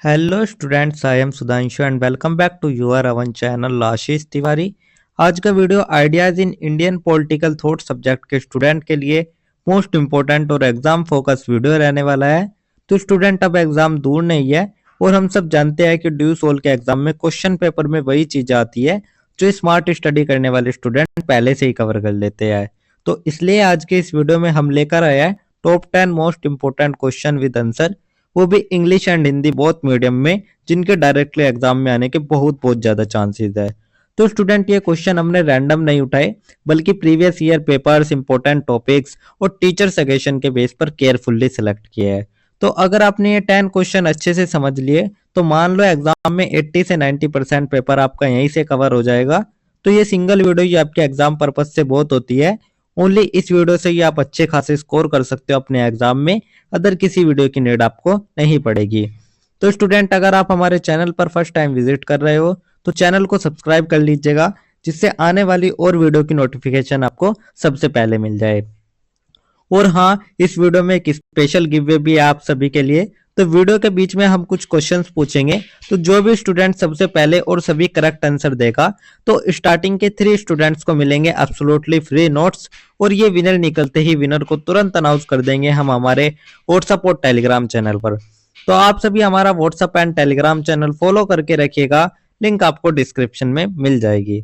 Hello students, I am Sudhanshu and welcome back to your own channel Ashish Tiwari. आज का video ideas in Indian political thought subject के student के लिए most important और exam focus video रहने वाला है। तो स्टूडेंट, अब एग्जाम दूर नहीं है और हम सब जानते हैं कि ड्यू सोल के एग्जाम में क्वेश्चन पेपर में वही चीज आती है जो स्मार्ट स्टडी करने वाले स्टूडेंट पहले से ही कवर कर लेते हैं। तो इसलिए आज के इस वीडियो में हम लेकर आए हैं top 10 most important question with answer, वो भी English and Hindi both medium में, जिनके डायरेक्टली एग्जाम में आने के बहुत बहुत ज्यादा चांसेस है। तो स्टूडेंट, ये क्वेश्चन हमने रैंडम नहीं उठाए, बल्कि previous year papers, important topics और टीचर सजेशन के बेस पर केयरफुल्ली सिलेक्ट किया है। तो अगर आपने ये 10 क्वेश्चन अच्छे से समझ लिए तो मान लो एग्जाम में 80 से 90% पेपर आपका यहीं से कवर हो जाएगा। तो ये सिंगल वीडियो ये आपके एग्जाम पर्पज से बहुत होती है। ओनली इस वीडियो से ही आप अच्छे खासे स्कोर कर सकते हो अपने एग्जाम में, अदर किसी वीडियो की नीड आपको नहीं पड़ेगी। तो स्टूडेंट, अगर आप हमारे चैनल पर फर्स्ट टाइम विजिट कर रहे हो तो चैनल को सब्सक्राइब कर लीजिएगा, जिससे आने वाली और वीडियो की नोटिफिकेशन आपको सबसे पहले मिल जाए। और हाँ, इस वीडियो में एक स्पेशल गिव भी है आप सभी के लिए। तो वीडियो के बीच में हम कुछ क्वेश्चंस पूछेंगे, तो जो भी स्टूडेंट सबसे पहले और सभी करेक्ट आंसर देगा तो स्टार्टिंग के 3 स्टूडेंट्स को मिलेंगे एब्सोल्युटली फ्री नोट्स। और ये विनर निकलते ही विनर को तुरंत अनाउंस कर देंगे हम हमारे व्हाट्सएप और टेलीग्राम चैनल पर। तो आप सभी हमारा WhatsApp and Telegram channel follow करके रखिएगा, लिंक आपको डिस्क्रिप्शन में मिल जाएगी।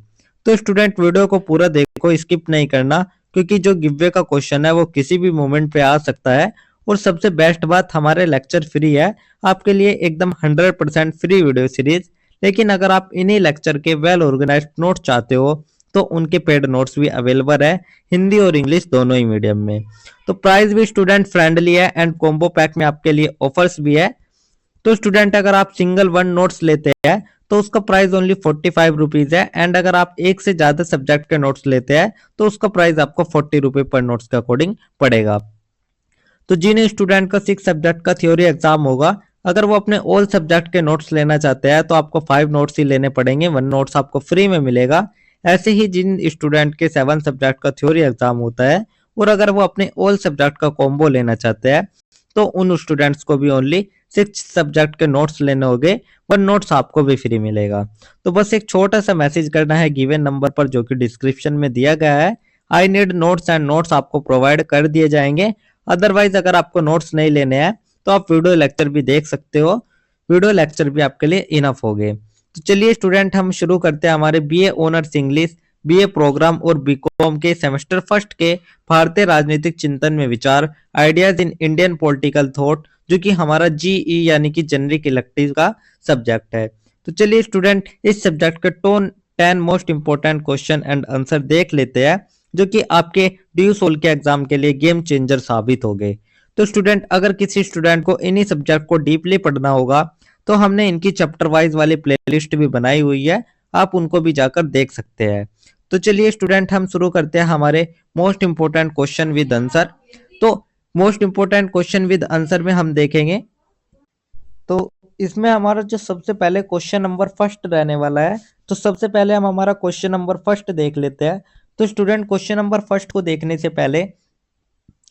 तो स्टूडेंट, वीडियो को पूरा देखो, स्किप नहीं करना, क्योंकि जो गिववे का क्वेश्चन है वो किसी भी मोमेंट पे आ सकता है। और सबसे बेस्ट बात, हमारे लेक्चर फ्री है आपके लिए, एकदम 100% फ्री वीडियो सीरीज। लेकिन अगर आप इन्हीं लेक्चर के वेल ऑर्गेनाइज्ड नोट चाहते हो तो उनके पेड नोट्स भी अवेलेबल है, हिंदी और इंग्लिश दोनों ही मीडियम में। तो प्राइस भी स्टूडेंट फ्रेंडली है एंड कॉम्बो पैक में आपके लिए ऑफर्स भी है। तो स्टूडेंट, अगर आप सिंगल वन नोट्स लेते हैं तो उसका प्राइस ओनली 45 रुपीज है, एंड अगर आप एक से ज्यादा सब्जेक्ट के नोट्स लेते हैं तो उसका प्राइस आपको 40 रुपए पर नोट्स के अकॉर्डिंग पड़ेगा। तो जिन स्टूडेंट का 6 सब्जेक्ट का थ्योरी एग्जाम होगा, अगर वो अपने ऑल सब्जेक्ट के नोट्स लेना चाहते हैं तो आपको 5 नोट्स ही लेने पड़ेंगे, 1 नोट्स आपको फ्री में मिलेगा। ऐसे ही जिन स्टूडेंट के 7 सब्जेक्ट का थ्योरी एग्जाम होता है और अगर वो अपने ऑल सब्जेक्ट का कॉम्बो लेना चाहते हैं तो उन स्टूडेंट्स को भी ओनली 6 सब्जेक्ट के नोट्स लेने होंगे, 1 नोट्स आपको भी फ्री मिलेगा। तो बस एक छोटा सा मैसेज करना है गिवन नंबर पर जो कि डिस्क्रिप्शन में दिया गया है, I need notes, and notes आपको प्रोवाइड कर दिए जाएंगे। अदरवाइज अगर आपको नोट्स नहीं लेने हैं तो आप वीडियो लेक्चर भी देख सकते हो, वीडियो लेक्चर भी आपके लिए इनफ हो गए। तो चलिए स्टूडेंट, हम शुरू करते हैं हमारे BA honours English, BA programme और बीकॉम के सेमेस्टर फर्स्ट के भारतीय राजनीतिक चिंतन में विचार, ideas in Indian political thought, जो कि हमारा जीई यानी कि जेनरिक इलेक्टिव का सब्जेक्ट है। तो चलिए स्टूडेंट, इस सब्जेक्ट के tone 10 most important question and answer देख लेते हैं, जो कि आपके ड्यू सोल के एग्जाम के लिए गेम चेंजर साबित हो गए। तो स्टूडेंट, अगर किसी स्टूडेंट को इन्हीं सब्जेक्ट को डीपली पढ़ना होगा तो हमने इनकी चैप्टर वाइज वाली प्लेलिस्ट भी बनाई हुई है, आप उनको भी जाकर देख सकते हैं। तो चलिए स्टूडेंट, हम शुरू करते हैं हमारे most important question with answer. तो most important question with answer में हम देखेंगे, तो इसमें हमारा जो सबसे पहले क्वेश्चन नंबर फर्स्ट रहने वाला है। तो सबसे पहले हम हमारा क्वेश्चन नंबर फर्स्ट देख लेते हैं। तो स्टूडेंट, क्वेश्चन नंबर फर्स्ट को देखने से पहले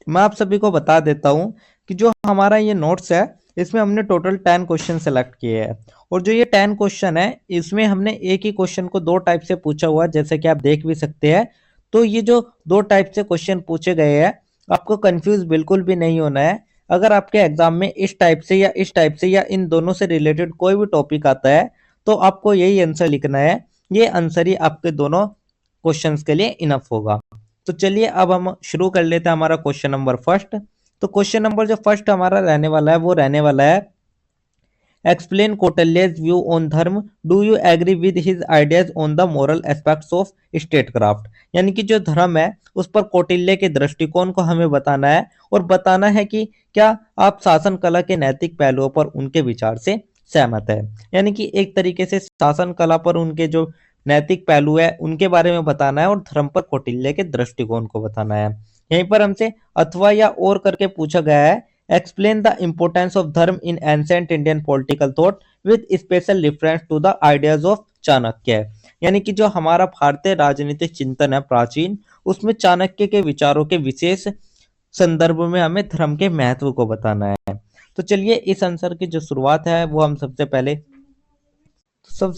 मैं आप सभी को बता देता हूं कि जो हमारा ये नोट्स है इसमें हमने टोटल 10 क्वेश्चन सेलेक्ट किए हैं। और जो ये 10 क्वेश्चन है इसमें हमने एक ही क्वेश्चन को 2 टाइप से पूछा हुआ है, जैसे कि आप देख भी सकते हैं। तो ये जो 2 टाइप से क्वेश्चन पूछे गए हैं, आपको कंफ्यूज बिल्कुल भी नहीं होना है। अगर आपके एग्जाम में इस टाइप से या इस टाइप से या इन दोनों से रिलेटेड कोई भी टॉपिक आता है तो आपको यही आंसर लिखना है, ये आंसर ही आपके दोनों क्वेश्चंस के लिए इनफ होगा। तो चलिए अब हम शुरू कर लेते हैं हमारा क्वेश्चन नंबर फर्स्ट। तो क्वेश्चन नंबर जो फर्स्ट हमारा रहने वाला है वो रहने वाला है, explain Kautilya's view on dharma, do you agree with his ideas on the moral aspects of statecraft. यानी कि जो धर्म है उस पर कौटिल्य के दृष्टिकोण को हमें बताना है और बताना है कि क्या आप शासन कला के नैतिक पहलुओं पर उनके विचार से सहमत है। यानी कि एक तरीके से शासन कला पर उनके जो नैतिक पहलू है उनके बारे में बताना है और धर्म पर कौटिल्य के दृष्टिकोण को बताना है। यहीं पर हमसे अथवा या और करके पूछा गया है, explain the importance of dharma in ancient Indian political thought with special reference to the ideas of Chanakya. यानी कि जो हमारा भारतीय राजनीतिक चिंतन है प्राचीन, उसमें चाणक्य के विचारों के विशेष संदर्भ में हमें धर्म के महत्व को बताना है। तो चलिए इस आंसर की जो शुरुआत है वो हम सबसे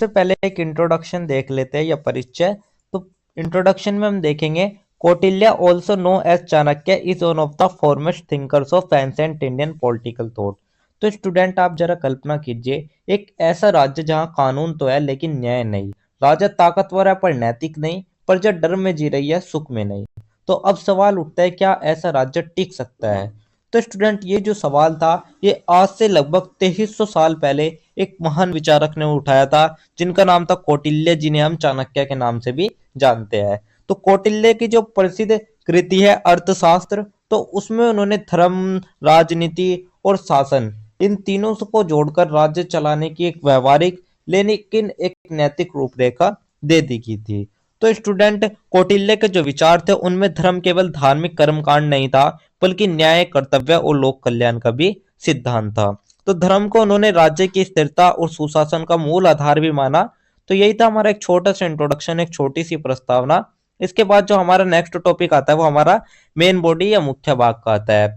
पहले एक इंट्रोडक्शन देख लेते हैं या परिचय। तो इंट्रोडक्शन में हम देखेंगे Kautilya also know as Chanakya is one of the foremost thinkers of ancient Indian political thought. तो स्टूडेंट आप जरा कल्पना कीजिए, एक ऐसा राज्य जहां कानून तो है लेकिन न्याय नहीं, राजा ताकतवर है पर नैतिक नहीं, प्रजा डर में जी रही है सुख में नहीं। तो अब सवाल उठता है, क्या ऐसा राज्य टिक सकता है? तो स्टूडेंट ये जो सवाल था ये आज से लगभग 2300 साल पहले एक महान विचारक ने उठाया था, जिनका नाम था कौटिल्य, जिन्हें हम चाणक्य के नाम से भी जानते हैं। तो कौटिल्य की जो प्रसिद्ध कृति है अर्थशास्त्र, तो उसमें उन्होंने धर्म, राजनीति और शासन, इन तीनों को जोड़कर राज्य चलाने की एक व्यवहारिक लेकिन एक नैतिक रूपरेखा दे दी गई थी। तो स्टूडेंट कौटिल्य के जो विचार थे उनमें धर्म केवल धार्मिक कर्मकांड नहीं था, बल्कि न्याय, कर्तव्य और लोक कल्याण का भी सिद्धांत था। तो धर्म को उन्होंने राज्य की स्थिरता और सुशासन का मूल आधार भी माना। तो यही था हमारा एक छोटा सा इंट्रोडक्शन, एक छोटी सी प्रस्तावना। इसके बाद जो हमारा नेक्स्ट टॉपिक आता है वो हमारा मेन बॉडी या मुख्य भाग का आता है।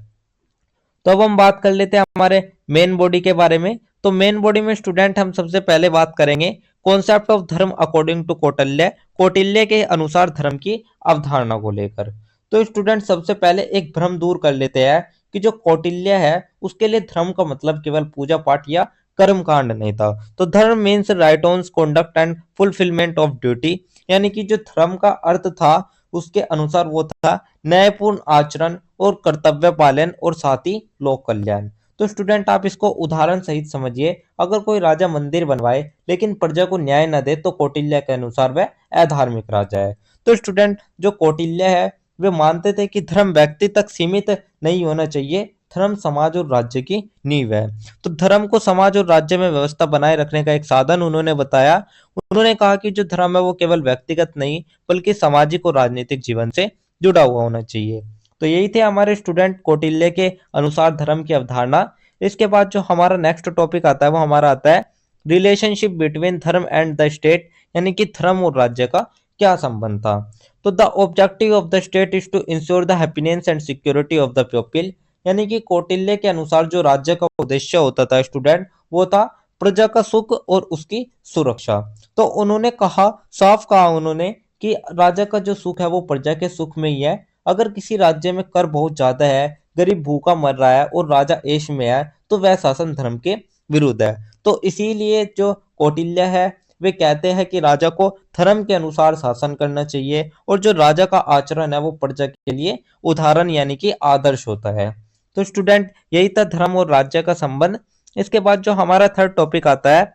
तो अब हम बात कर लेते हैं हमारे मेन बॉडी के बारे में। तो मेन बॉडी में स्टूडेंट हम सबसे पहले बात करेंगे कॉन्सेप्ट ऑफ धर्म अकॉर्डिंग टू कौटिल्य, कौटिल्य के अनुसार धर्म की अवधारणा को लेकर। तो स्टूडेंट सबसे पहले एक भ्रम दूर कर लेते हैं कि जो कौटिल्य है उसके लिए धर्म का मतलब केवल पूजा पाठ या कर्म कांड नहीं था। तो dharma means righteous conduct and fulfilment of duty, यानी कि जो धर्म का अर्थ था उसके अनुसार वो था न्यायपूर्ण आचरण और कर्तव्य पालन और साथ ही लोक कल्याण। तो स्टूडेंट आप इसको उदाहरण सहित समझिए, अगर कोई राजा मंदिर बनवाए लेकिन प्रजा को न्याय न दे तो कौटिल्य के अनुसार वह अधार्मिक राजा है। तो स्टूडेंट जो कौटिल्य है वे मानते थे कि धर्म व्यक्ति तक सीमित नहीं होना चाहिए, धर्म समाज और राज्य की नींव है। तो धर्म को समाज और राज्य में व्यवस्था बनाए रखने का एक साधन उन्होंने बताया। उन्होंने कहा कि जो धर्म है वो केवल व्यक्तिगत नहीं बल्कि सामाजिक और राजनीतिक जीवन से जुड़ा हुआ होना चाहिए। तो यही थे हमारे स्टूडेंट कौटिल्य के अनुसार धर्म की अवधारणा। इसके बाद जो हमारा नेक्स्ट टॉपिक आता है वो हमारा आता है रिलेशनशिप बिटवीन धर्म एंड द स्टेट, यानी कि धर्म और राज्य का क्या संबंध था। तो the objective of the state is to ensure the happiness and security of the people, यानी कि कौटिल्य के अनुसार जो राज्य का उद्देश्य होता था स्टूडेंट वो था प्रजा का सुख और उसकी सुरक्षा। तो उन्होंने कहा, साफ कहा उन्होंने कि राजा का जो सुख है वो प्रजा के सुख में ही है। अगर किसी राज्य में कर बहुत ज्यादा है, गरीब भूखा मर रहा है और राजा ऐश में है, तो वह शासन धर्म के विरुद्ध है। तो इसीलिए जो कौटिल्य है वे कहते हैं कि राजा को धर्म के अनुसार शासन करना चाहिए और जो राजा का आचरण है वो प्रजा के लिए उदाहरण यानी कि आदर्श होता है। तो स्टूडेंट यही था धर्म और राज्य का संबंध। इसके बाद जो हमारा थर्ड टॉपिक आता है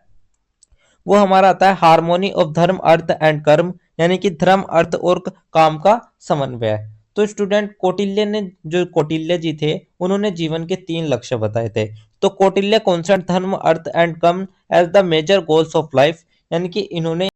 वो हमारा आता है हार्मोनी ऑफ धर्म अर्थ एंड कर्म, यानी कि धर्म, अर्थ और काम का समन्वय। तो स्टूडेंट कौटिल्य ने, जो कौटिल्य जी थे उन्होंने जीवन के 3 लक्ष्य बताए थे। तो Kautilya concept dharma, artha and karma as the major goals of life, यानी कि इन्होंने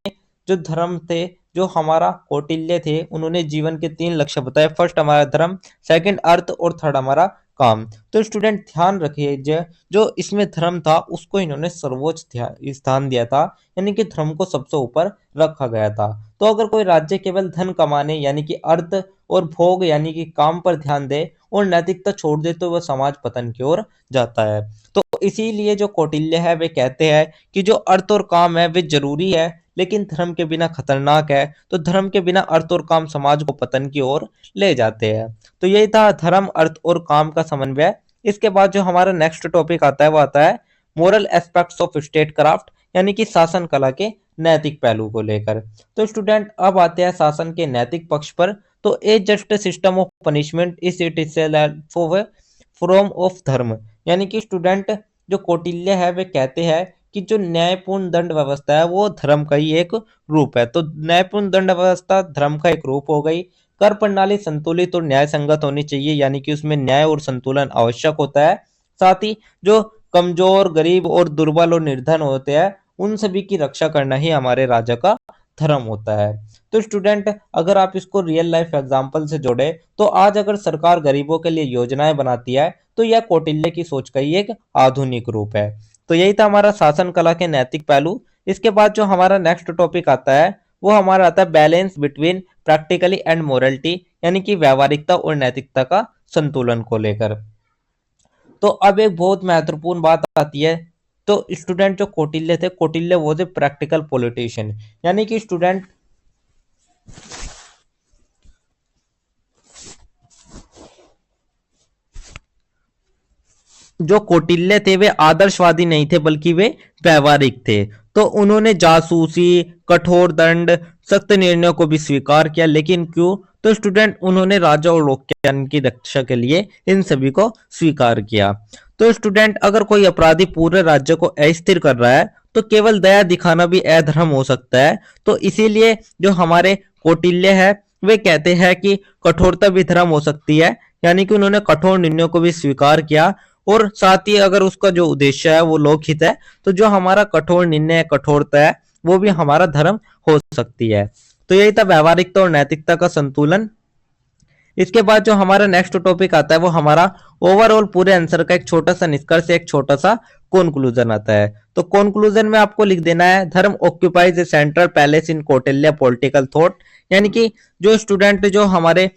जो धर्म थे, जो हमारा कौटिल्य थे, उन्होंने जीवन के 3 लक्ष्य बताए। फर्स्ट हमारा धर्म, सेकंड अर्थ और थर्ड हमारा काम। तो स्टूडेंट ध्यान रखिए जो इसमें धर्म था उसको इन्होंने सर्वोच्च स्थान दिया था, यानी कि धर्म को सबसे ऊपर रखा गया था। तो अगर कोई राज्य केवल धन कमाने यानी कि अर्थ और भोग यानी कि काम पर ध्यान दे और नैतिकता छोड़ दे तो वह समाज पतन की ओर जाता है। तो इसीलिए जो कौटिल्य है वे कहते हैं कि जो अर्थ और काम है वे जरूरी है लेकिन धर्म के बिना खतरनाक है। तो धर्म के बिना अर्थ और काम समाज को पतन की ओर ले जाते हैं। तो यही था धर्म, अर्थ और काम का समन्वय। इसके बाद जो हमारा नेक्स्ट टॉपिक आता है वो आता है moral aspects of state craft, यानी कि शासन कला के नैतिक पहलू को लेकर। तो स्टूडेंट अब आते हैं शासन के नैतिक पक्ष पर। तो a just system of punishment is it itself from of dharma, यानी कि स्टूडेंट जो कौटिल्य है वे कहते हैं कि जो न्यायपूर्ण दंड व्यवस्था है वो धर्म का ही एक रूप है। तो न्यायपूर्ण दंड व्यवस्था धर्म का एक रूप हो गई। कर प्रणाली संतुलित और न्याय संगत होनी चाहिए, यानी कि उसमें न्याय और संतुलन आवश्यक होता है। साथ ही जो कमजोर, गरीब और दुर्बल और निर्धन होते हैं उन सभी की रक्षा करना ही हमारे राजा का धर्म होता है। तो स्टूडेंट अगर आप इसको रियल लाइफ एग्जांपल से जोड़े तो आज अगर सरकार गरीबों के लिए योजनाएं बनाती है तो यह कौटिल्य की सोच का ही एक आधुनिक रूप है। तो यही था हमारा शासन कला के नैतिक पहलू। इसके बाद जो हमारा नेक्स्ट टॉपिक आता है वो हमारा आता है balance between practically and morality, यानी कि व्यावहारिकता और नैतिकता का संतुलन को लेकर। तो अब एक बहुत महत्वपूर्ण बात आती है। तो स्टूडेंट जो कौटिल्य थे, कौटिल्य वो थे प्रैक्टिकल पॉलिटिशियन, यानी कि स्टूडेंट जो कौटिल्य थे वे आदर्शवादी नहीं थे बल्कि वे व्यवहारिक थे। तो उन्होंने जासूसी, कठोर दंड, सख्त निर्णयों को भी स्वीकार किया। लेकिन क्यों? तो स्टूडेंट उन्होंने राजा और लोक की रक्षा के लिए इन सभी को स्वीकार किया। तो स्टूडेंट अगर कोई अपराधी पूरे राज्य को अस्थिर कर रहा है तो केवल दया दिखाना भी अधर्म हो सकता है। तो इसीलिए जो हमारे कौटिल्य है वे कहते हैं कि कठोरता भी धर्म हो सकती है, यानी कि उन्होंने कठोर निर्णयों को भी स्वीकार किया। और साथ ही अगर उसका जो उद्देश्य है वो लोकहित है तो जो हमारा कठोर निर्णय कठोरता है वो भी हमारा धर्म हो सकती है। तो यही था व्यवहारिकता और नैतिकता का संतुलन। इसके बाद जो हमारा नेक्स्ट टॉपिक आता है वो हमारा ओवरऑल पूरे आंसर का एक छोटा सा निष्कर्ष, एक छोटा सा कंक्लूजन आता है। तो कंक्लूजन में आपको लिख देना है धर्म ऑक्यूपाइज ए सेंट्रल पैलेस इन कौटिल्य पॉलिटिकल थॉट, यानी कि जो स्टूडेंट जो हमारे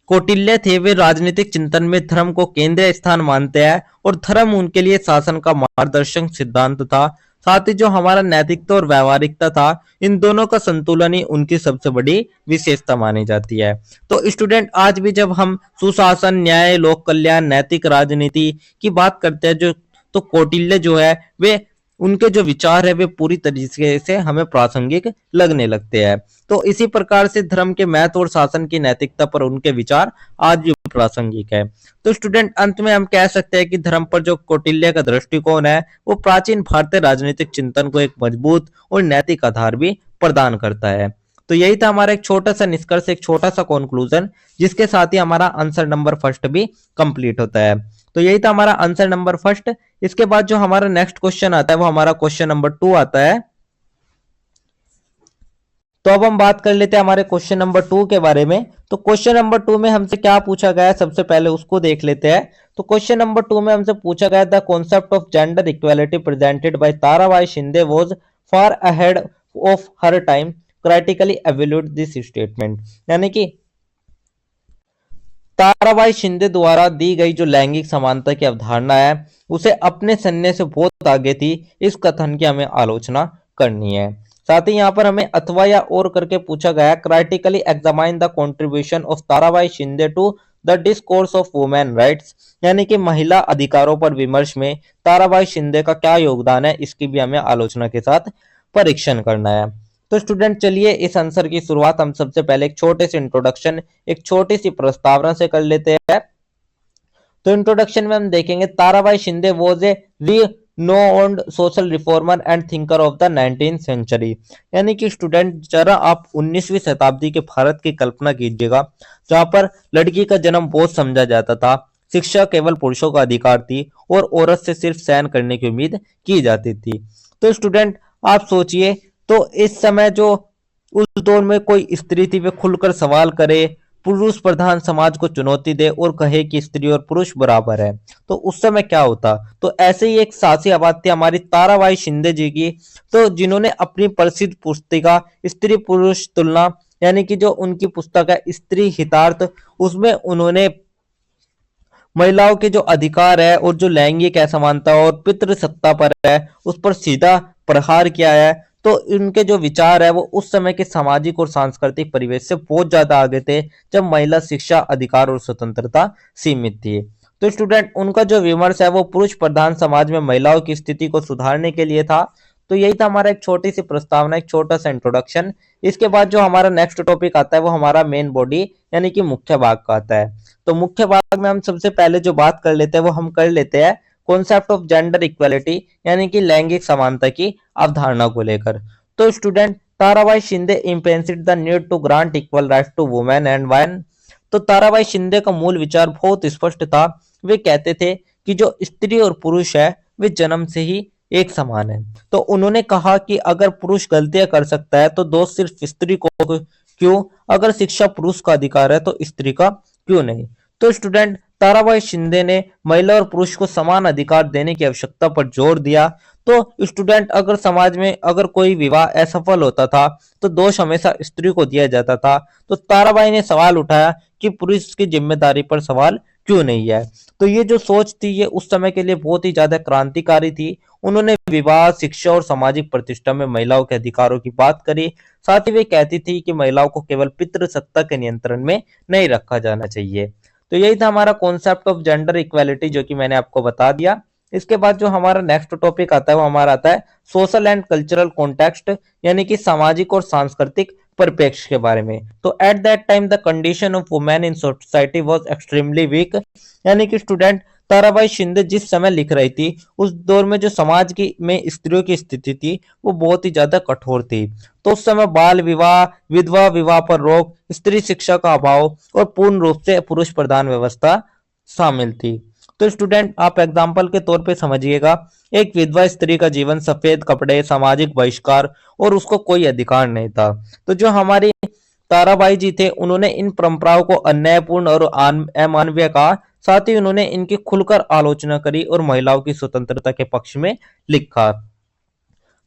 कौटिल्य थे वे राजनीतिक चिंतन में धर्म को केंद्रीय स्थान मानते हैं और धर्म उनके लिए शासन का मार्गदर्शक सिद्धांत था। साथ ही जो हमारा नैतिकता और व्यवहारिकता था, इन दोनों का संतुलन ही उनकी सबसे बड़ी विशेषता मानी जाती है। तो स्टूडेंट आज भी जब हम सुशासन, न्याय, लोक कल्याण, नैतिक राजनीति की बात करते हैं जो तो कौटिल्य जो है वे उनके जो विचार है वे पूरी तरीके से हमें प्रासंगिक लगने लगते हैं। तो इसी प्रकार से धर्म के महत्व और शासन की नैतिकता पर उनके विचार आज भी प्रासंगिक है। तो स्टूडेंट अंत में हम कह सकते हैं कि धर्म पर जो कौटिल्य का दृष्टिकोण है वो प्राचीन भारतीय राजनीतिक चिंतन को एक मजबूत और नैतिक आधार भी प्रदान करता है। तो यही था हमारा एक छोटा सा निष्कर्ष, एक छोटा सा कंक्लूजन, जिसके साथ ही हमारा आंसर नंबर फर्स्ट भी कंप्लीट होता है। तो यही था हमारा आंसर नंबर फर्स्ट। इसके बाद जो हमारा नेक्स्ट क्वेश्चन आता है वो हमारा क्वेश्चन नंबर 2 आता है। तो अब हम बात कर लेते हैं हमारे क्वेश्चन नंबर 2 के बारे में। तो क्वेश्चन नंबर 2 में हमसे क्या पूछा गया है, सबसे पहले उसको देख लेते हैं। तो क्वेश्चन नंबर 2 में हमसे पूछा गया the concept of gender equality presented by Tarabai Shinde was far ahead of her time, critically evaluate this statement, यानी कि ताराबाई शिंदे द्वारा दी गई जो लैंगिक समानता की अवधारणा है उसे अपने सन्ने से बहुत आगे थी, इस कथन की हमें आलोचना करनी है। साथ ही यहाँ पर हमें अथवा या और करके पूछा गया critically examine the contribution of Tarabai Shinde to the discourse of women rights, यानी कि महिला अधिकारों पर विमर्श में ताराबाई शिंदे का क्या योगदान है, इसकी भी हमें आलोचना के साथ परीक्षण करना है। तो स्टूडेंट चलिए इस आंसर की शुरुआत हम सबसे पहले एक छोटे से इंट्रोडक्शन, एक छोटी सी प्रस्तावना से कर लेते हैं। तो इंट्रोडक्शन में हम देखेंगे Tarabai Shinde was a renowned social reformer and thinker of the 19th century, यानी कि स्टूडेंट जरा आप 19वीं शताब्दी के भारत की कल्पना कीजिएगा जहां पर लड़की का जन्म बोझ समझा जाता था, शिक्षा केवल पुरुषों का अधिकार थी और औरत से सिर्फ सहन करने की उम्मीद की जाती थी। तो स्टूडेंट आप सोचिए, तो इस समय जो उस दौर में कोई स्त्री थी वे खुलकर सवाल करे, पुरुष प्रधान समाज को चुनौती दे और कहे कि स्त्री और पुरुष बराबर है, तो उस समय क्या होता। तो ऐसे ही एक साहसी आवाज थी हमारी ताराबाई शिंदे जी की, तो जिन्होंने अपनी प्रसिद्ध पुस्तिका स्त्री पुरुष तुलना, यानी कि जो उनकी पुस्तक है स्त्री हितार्थ, उसमें उन्होंने महिलाओं के जो अधिकार है और जो लैंगिक असमानता और पितृसत्ता पर है उस पर सीधा प्रहार किया है। तो इनके जो विचार है वो उस समय के सामाजिक और सांस्कृतिक परिवेश से बहुत ज्यादा आगे थे जब महिला शिक्षा, अधिकार और स्वतंत्रता सीमित थी। तो स्टूडेंट उनका जो विमर्श है वो पुरुष प्रधान समाज में महिलाओं की स्थिति को सुधारने के लिए था। तो यही था हमारा एक छोटी सी प्रस्तावना, एक छोटा सा इंट्रोडक्शन। इसके बाद जो हमारा नेक्स्ट टॉपिक आता है वो हमारा मेन बॉडी यानी कि मुख्य भाग का आता है। तो मुख्य भाग में हम सबसे पहले जो बात कर लेते हैं वो हम कर लेते हैं कॉन्सेप्ट ऑफ जेंडर इक्वालिटी, यानी कि लैंगिक समानता की अवधारणा को लेकर। तो student Tarabai Shinde emphasized the need to grant equal right to women and man. तो ताराबाई शिंदे का मूल विचार बहुत स्पष्ट था। वे कहते थे कि जो स्त्री और पुरुष है वे जन्म से ही एक समान है। तो उन्होंने कहा कि अगर पुरुष गलतियां कर सकता है तो दोष सिर्फ स्त्री को क्यों, अगर शिक्षा पुरुष का अधिकार है तो स्त्री का क्यों नहीं। तो स्टूडेंट ताराबाई शिंदे ने महिला और पुरुष को समान अधिकार देने की आवश्यकता पर जोर दिया। तो स्टूडेंट अगर समाज में अगर कोई विवाह असफल होता था तो दोष हमेशा स्त्री को दिया जाता था। तो ताराबाई ने सवाल उठाया कि पुरुष की जिम्मेदारी पर सवाल क्यों नहीं है। तो ये जो सोच थी ये उस समय के लिए बहुत ही ज्यादा क्रांतिकारी थी। उन्होंने विवाह, शिक्षा और सामाजिक प्रतिष्ठा में महिलाओं के अधिकारों की बात करी। साथ ही वे कहती थी कि महिलाओं को केवल पितृसत्ता के नियंत्रण में नहीं रखा जाना चाहिए। तो यही था हमारा कॉन्सेप्ट ऑफ जेंडर इक्वालिटी, जो कि मैंने आपको बता दिया। इसके बाद जो हमारा नेक्स्ट टॉपिक आता है वो हमारा आता है सोशल एंड कल्चरल कॉन्टेक्स्ट, यानी कि सामाजिक और सांस्कृतिक परिप्रेक्ष्य के बारे में। तो at that time the condition of women in society was extremely weak, यानी कि स्टूडेंट ताराबाई शिंदे जिस समय लिख रही थी उस दौर में जो समाज की में स्त्रियों की स्थिति थी वो बहुत ही ज्यादा कठोर थी। तो उस समय बाल विवाह, विधवा विवाह पर रोक, स्त्री शिक्षा का अभाव और पूर्ण रूप से पुरुष प्रधान व्यवस्था शामिल थी। तो स्टूडेंट आप एग्जाम्पल के तौर पे समझिएगा, एक विधवा स्त्री का जीवन सफेद कपड़े, सामाजिक बहिष्कार और उसको कोई अधिकार नहीं था। तो जो हमारी ताराबाई जी थे उन्होंने इन परंपराओं को अन्यायपूर्ण और अमानवीय कहा। साथ ही उन्होंने इनकी खुलकर आलोचना करी और महिलाओं की स्वतंत्रता के पक्ष में लिखा।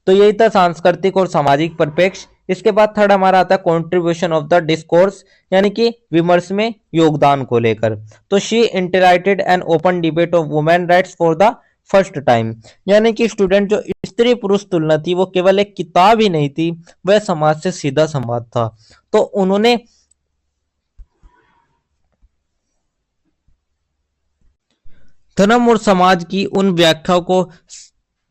तो यही था सांस्कृतिक और सामाजिक परिप्रेक्ष्य। इसके बाद थर्ड हमारा आता है कॉन्ट्रीब्यूशन ऑफ द डिस्कोर्स, यानी कि विमर्श में योगदान को लेकर। तो she initiated an open debate of women rights for the first time, यानी कि स्टूडेंट जो स्त्री पुरुष तुलना थी वो केवल एक किताब ही नहीं थी, वह समाज से सीधा संवाद था। तो उन्होंने धर्म और समाज की उन व्याख्याओं को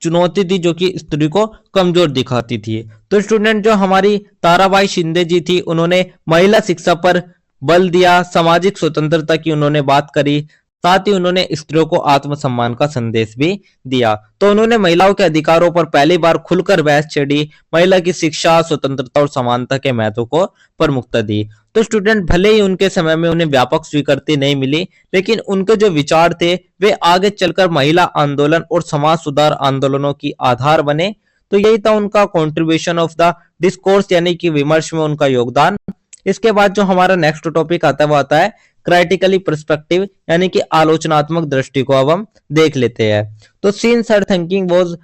चुनौती दी जो कि स्त्री को कमजोर दिखाती थी। तो स्टूडेंट जो हमारी ताराबाई शिंदे जी थी उन्होंने महिला शिक्षा पर बल दिया, सामाजिक स्वतंत्रता की उन्होंने बात करी। साथ ही उन्होंने स्त्रियों को आत्मसम्मान का संदेश भी दिया। तो उन्होंने महिलाओं के अधिकारों पर पहली बार खुलकर बहस छेड़ी, महिला की शिक्षा, स्वतंत्रता और समानता के महत्व को प्रमुखता दी। तो स्टूडेंट भले ही उनके समय में उन्हें व्यापक स्वीकृति नहीं मिली, लेकिन उनके जो विचार थे वे आगे चलकर महिला आंदोलन और समाज सुधार आंदोलनों की आधार बने। तो यही था उनका कंट्रीब्यूशन ऑफ द डिस्कोर्स, यानी कि विमर्श में उनका योगदान। इसके बाद जो हमारा नेक्स्ट टॉपिक आता है वो आता है क्राइटिकली पर्सपेक्टिव, यानी कि आलोचनात्मक दृष्टि को अब हम देख लेते हैं। तो since her thinking was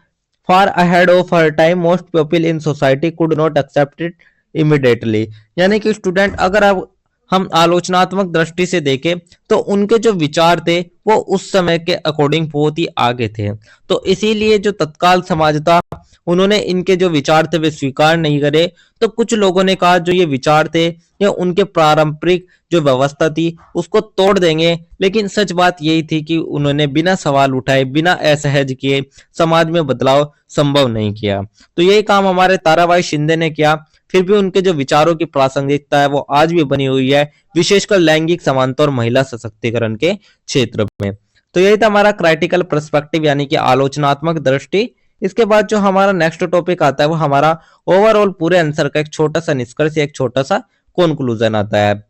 far ahead of her time, most people in society could not accept it immediately, यानी कि स्टूडेंट अगर अब हम आलोचनात्मक दृष्टि से देखें तो उनके जो विचार थे वो उस समय के अकॉर्डिंग बहुत ही आगे थे। तो इसीलिए जो तत्काल समाज था उन्होंने इनके जो विचार थे वे स्वीकार नहीं करे। तो कुछ लोगों ने कहा जो ये विचार थे या उनके पारंपरिक जो व्यवस्था थी उसको तोड़ देंगे, लेकिन सच बात यही थी कि उन्होंने बिना सवाल उठाए, बिना असहज किए समाज में बदलाव संभव नहीं किया। तो यही काम हमारे ताराबाई शिंदे ने किया। फिर भी उनके जो विचारों की प्रासंगिकता है वो आज भी बनी हुई है, विशेषकर लैंगिक समानता और महिला सशक्तिकरण के क्षेत्र में। तो यही था हमारा क्राइटिकल पर्सपेक्टिव, यानी कि आलोचनात्मक दृष्टि। इसके बाद जो हमारा नेक्स्ट टॉपिक आता है वो हमारा ओवरऑल पूरे आंसर का एक छोटा सा निष्कर्ष, एक छोटा सा कंक्लूजन आता है।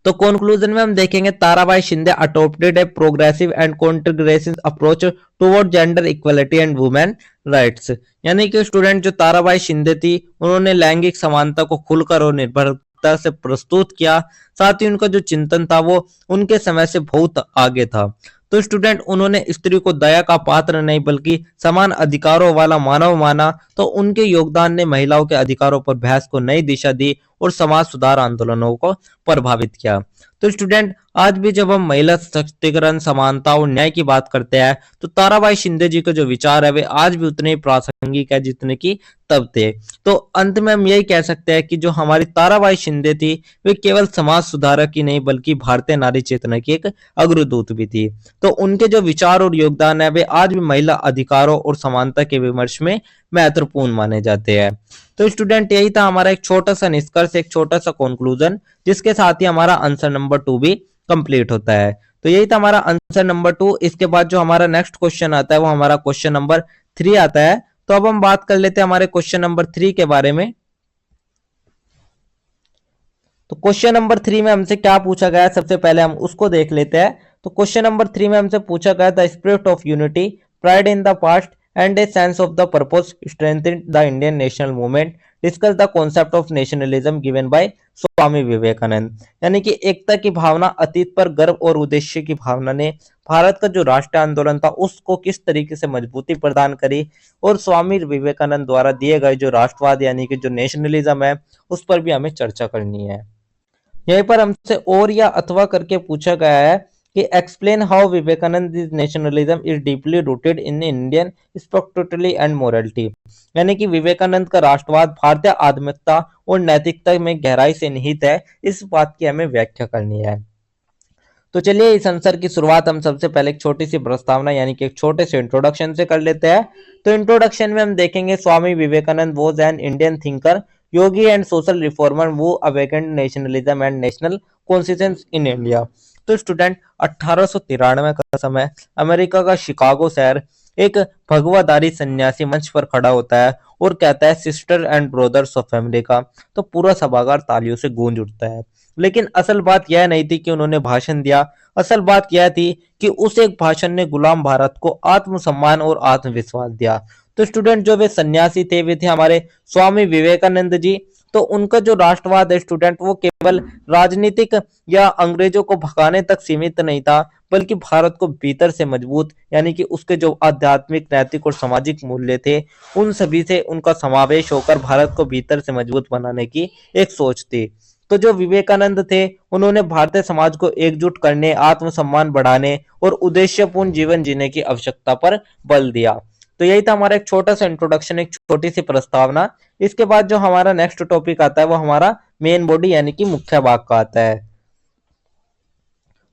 तो कंक्लूजन में हम देखेंगे Tarabai Shinde adopted a progressive and controgressive approach toward gender equality and women rights, यानी कि स्टूडेंट जो ताराबाई शिंदे थी उन्होंने लैंगिक समानता को खुलकर और निर्भरता से प्रस्तुत किया। साथ ही उनका जो चिंतन था वो उनके समय से बहुत आगे था। तो स्टूडेंट उन्होंने स्त्री को दया का पात्र नहीं बल्कि समान अधिकारों वाला मानव माना। तो उनके योगदान ने महिलाओं के अधिकारों पर बहस को नई दिशा दी और समाज सुधार आंदोलनों को प्रभावित किया। तो स्टूडेंट आज भी जब हम महिला सशक्तिकरण, समानता और न्याय की बात करते हैं तो ताराबाई शिंदे जी के जो विचार है वे आज भी उतने ही प्रासंगिक है जितने की तब थे। तो अंत में हम यही कह सकते हैं कि जो हमारी ताराबाई शिंदे थी वे केवल समाज सुधारक ही नहीं बल्कि भारतीय नारी चेतना की एक अग्रदूत भी थी। तो उनके जो विचार और योगदान है वे आज भी महिला अधिकारों और समानता के विमर्श में महत्वपूर्ण माने जाते हैं। तो स्टूडेंट यही था हमारा एक छोटा सा निष्कर्ष, एक छोटा सा कंक्लूजन, जिसके साथ ही हमारा आंसर नंबर 2 भी कंप्लीट होता है। तो यही था हमारा आंसर नंबर 2। इसके बाद जो हमारा नेक्स्ट क्वेश्चन आता है वो हमारा क्वेश्चन नंबर 3 आता है। तो अब हम बात कर लेते हैं हमारे क्वेश्चन नंबर 3 के बारे में। तो क्वेश्चन नंबर 3 में हमसे क्या पूछा गया है, सबसे पहले हम उसको देख लेते हैं। तो क्वेश्चन नंबर 3 में हमसे पूछा गया the spirit of unity, pride in the past and a sense of the purpose strengthened the Indian national movement, discuss the concept of nationalism given by Swami Vivekananda, यानी कि एकता की भावना, अतीत पर गर्व और उद्देश्य की भावना ने भारत का जो राष्ट्रीय आंदोलन था उसको किस तरीके से मजबूती प्रदान करी, और स्वामी विवेकानंद द्वारा दिए गए जो राष्ट्रवाद यानी कि जो नेशनलिज्म है उस पर भी हमें चर्चा करनी है। यहीं पर हमसे और या अथवा करके पूछा गया है कि explain how Vivekananda nationalism is deeply rooted in Indian spirituality and morality. यानी कि विवेकानंद का राष्ट्रवाद भारतीय आध्यात्मिकता और नैतिकता में गहराई से निहित है, इस बात की हमें व्याख्या करनी है। तो चलिए इस आंसर की शुरुआत हम सबसे पहले एक छोटी सी प्रस्तावना यानी कि एक छोटे से इंट्रोडक्शन से कर लेते हैं। तो इंट्रोडक्शन में हम देखेंगे Swami Vivekananda was an Indian thinker, yogi and social reformer who awakened nationalism and national conscious in India. तो स्टूडेंट 1893 का समय, अमेरिका का शिकागो शहर, एक भगवाधारी सन्यासी मंच पर खड़ा होता है और कहता है sister and brothers of America. तो पूरा सभागार तालियों से गूंज उठता है। लेकिन असल बात यह नहीं थी कि उन्होंने भाषण दिया, असल बात यह थी कि उस एक भाषण ने गुलाम भारत को आत्मसम्मान और आत्मविश्वास दिया। तो स्टूडेंट जो वे सन्यासी थे वे थे हमारे स्वामी विवेकानंद जी। तो उनका जो राष्ट्रवाद है स्टूडेंट वो केवल राजनीतिक या अंग्रेजों को भगाने तक सीमित नहीं था, बल्कि भारत को भीतर से मजबूत यानी कि उसके जो आध्यात्मिक, नैतिक और सामाजिक मूल्य थे उन सभी से उनका समावेश होकर भारत को भीतर से मजबूत बनाने की एक सोच थी। तो जो विवेकानंद थे उन्होंने भारतीय समाज को एकजुट करने, आत्मसम्मान बढ़ाने और उद्देश्यपूर्ण जीवन जीने की आवश्यकता पर बल दिया। तो यही था हमारा एक छोटा सा इंट्रोडक्शन, एक छोटी सी प्रस्तावना। इसके बाद जो हमारा नेक्स्ट टॉपिक आता है वो हमारा मेन बॉडी यानी कि मुख्य भाग का आता है।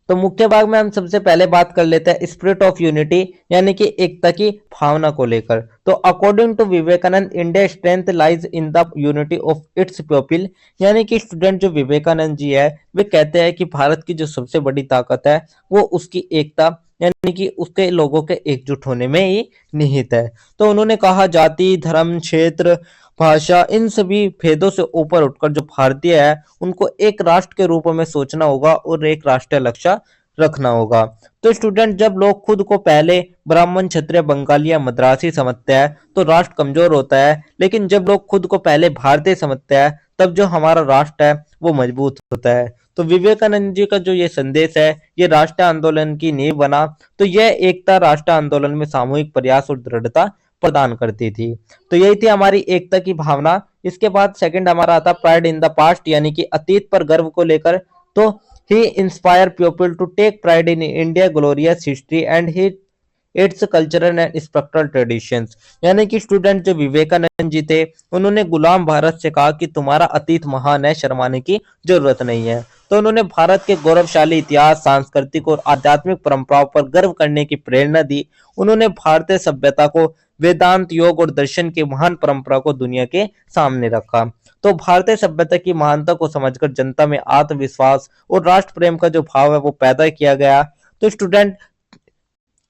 तो मुख्य भाग में हम सबसे पहले बात कर लेते हैं स्पिरिट ऑफ यूनिटी यानी कि एकता की भावना को लेकर। तो according to Vivekananda India strength lies in the unity of its people. यानी कि स्टूडेंट जो विवेकानंद जी है वे कहते हैं कि भारत की जो सबसे बड़ी ताकत है वो उसकी एकता यानी कि उसके लोगों के एकजुट होने में ही निहित है। तो उन्होंने कहा जाति, धर्म, क्षेत्र, भाषा इन सभी भेदों से ऊपर उठकर जो भारतीय है उनको एक राष्ट्र के रूप में सोचना होगा और एक राष्ट्रीय लक्ष्य रखना होगा। तो स्टूडेंट जब लोग खुद को पहले ब्राह्मण, क्षत्रिय, बंगाली या मद्रासी समझते हैं तो राष्ट्र कमजोर होता है, लेकिन जब लोग खुद को पहले भारतीय समझते हैं तब जो हमारा राष्ट्र है वो मजबूत होता है। तो विवेकानंद जी का जो ये संदेश है ये राष्ट्रीय आंदोलन की नींव बना। तो यह एकता राष्ट्रीय आंदोलन में सामूहिक प्रयास और दृढ़ता प्रदान करती थी। तो यही थी हमारी एकता की भावना। इसके बाद सेकंड हमारा आता प्राइड इन द पास्ट यानी कि अतीत पर गर्व को लेकर। तो he inspire people to take pride in India glorious history and he its cultural and spectral traditions. यानी कि स्टूडेंट जो विवेकानंद जी थे उन्होंने गुलाम भारत से कहा कि तुम्हारा अतीत महान है, शर्माने की जरूरत नहीं है। तो उन्होंने भारत के गौरवशाली इतिहास, सांस्कृतिक और आध्यात्मिक परंपराओं पर गर्व करने की प्रेरणा दी। उन्होंने भारतीय सभ्यता को, वेदांत, योग और दर्शन की महान परंपरा को दुनिया के सामने रखा। तो भारतीय सभ्यता की महानता को समझकर जनता में आत्मविश्वास और राष्ट्र प्रेम का जो भाव है वो पैदा किया गया। तो स्टूडेंट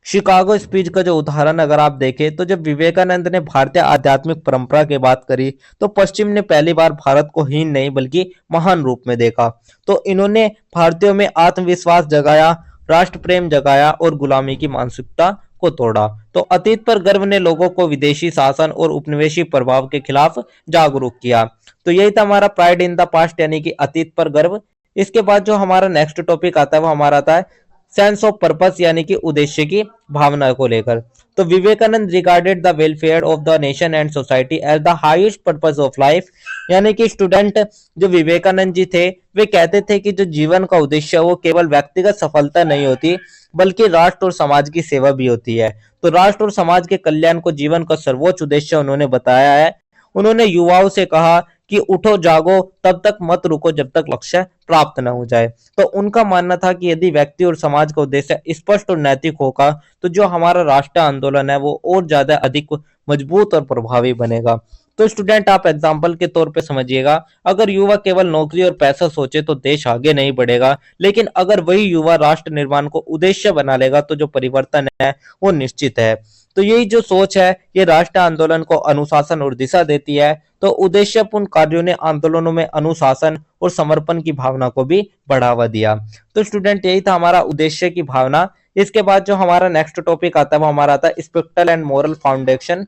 शिकागो स्पीच का जो उदाहरण अगर आप देखें तो जब विवेकानंद ने भारतीय आध्यात्मिक परंपरा की बात करी तो पश्चिम ने पहली बार भारत को हीन नहीं बल्कि महान रूप में देखा। तो इन्होंने भारतीयों में आत्मविश्वास जगाया, राष्ट्र प्रेम जगाया और गुलामी की मानसिकता को तोड़ा। तो अतीत पर गर्व ने लोगों को विदेशी शासन और उपनिवेशी प्रभाव के खिलाफ जागरूक किया। तो यही था हमारा प्राइड इन द पास्ट यानी कि अतीत पर गर्व। इसके बाद जो हमारा नेक्स्ट टॉपिक आता है वो हमारा आता है सेंस ऑफ पर्पस यानी कि उद्देश्य की भावना को लेकर। तो Vivekananda regarded the welfare of the nation and society as the highest purpose of life. यानी कि स्टूडेंट जो विवेकानंद जी थे वे कहते थे कि जो जीवन का उद्देश्य वो केवल व्यक्तिगत सफलता नहीं होती बल्कि राष्ट्र और समाज की सेवा भी होती है। तो राष्ट्र और समाज के कल्याण को जीवन का सर्वोच्च उद्देश्य उन्होंने बताया है। उन्होंने युवाओं से कहा कि उठो जागो, तब तक मत रुको जब तक लक्ष्य प्राप्त न हो जाए। तो उनका मानना था कि यदि व्यक्ति और समाज का उद्देश्य स्पष्ट और नैतिक होगा तो जो हमारा राष्ट्रीय आंदोलन है वो और ज्यादा अधिक मजबूत और प्रभावी बनेगा। तो स्टूडेंट आप एग्जाम्पल के तौर पे समझिएगा, अगर युवा केवल नौकरी और पैसा सोचे तो देश आगे नहीं बढ़ेगा, लेकिन अगर वही युवा राष्ट्र निर्माण को उद्देश्य बना लेगा तो जो परिवर्तन है वो निश्चित है। तो यही जो सोच है ये राष्ट्रीय आंदोलन को अनुशासन और दिशा देती है। तो उद्देश्यपूर्ण कार्यों ने आंदोलनों में अनुशासन और समर्पण की भावना को भी बढ़ावा दिया। तो स्टूडेंट यही था हमारा उद्देश्य की भावना। इसके बाद जो हमारा नेक्स्ट टॉपिक आता है वो हमारा आता है स्पिरिचुअल एंड मोरल फाउंडेशन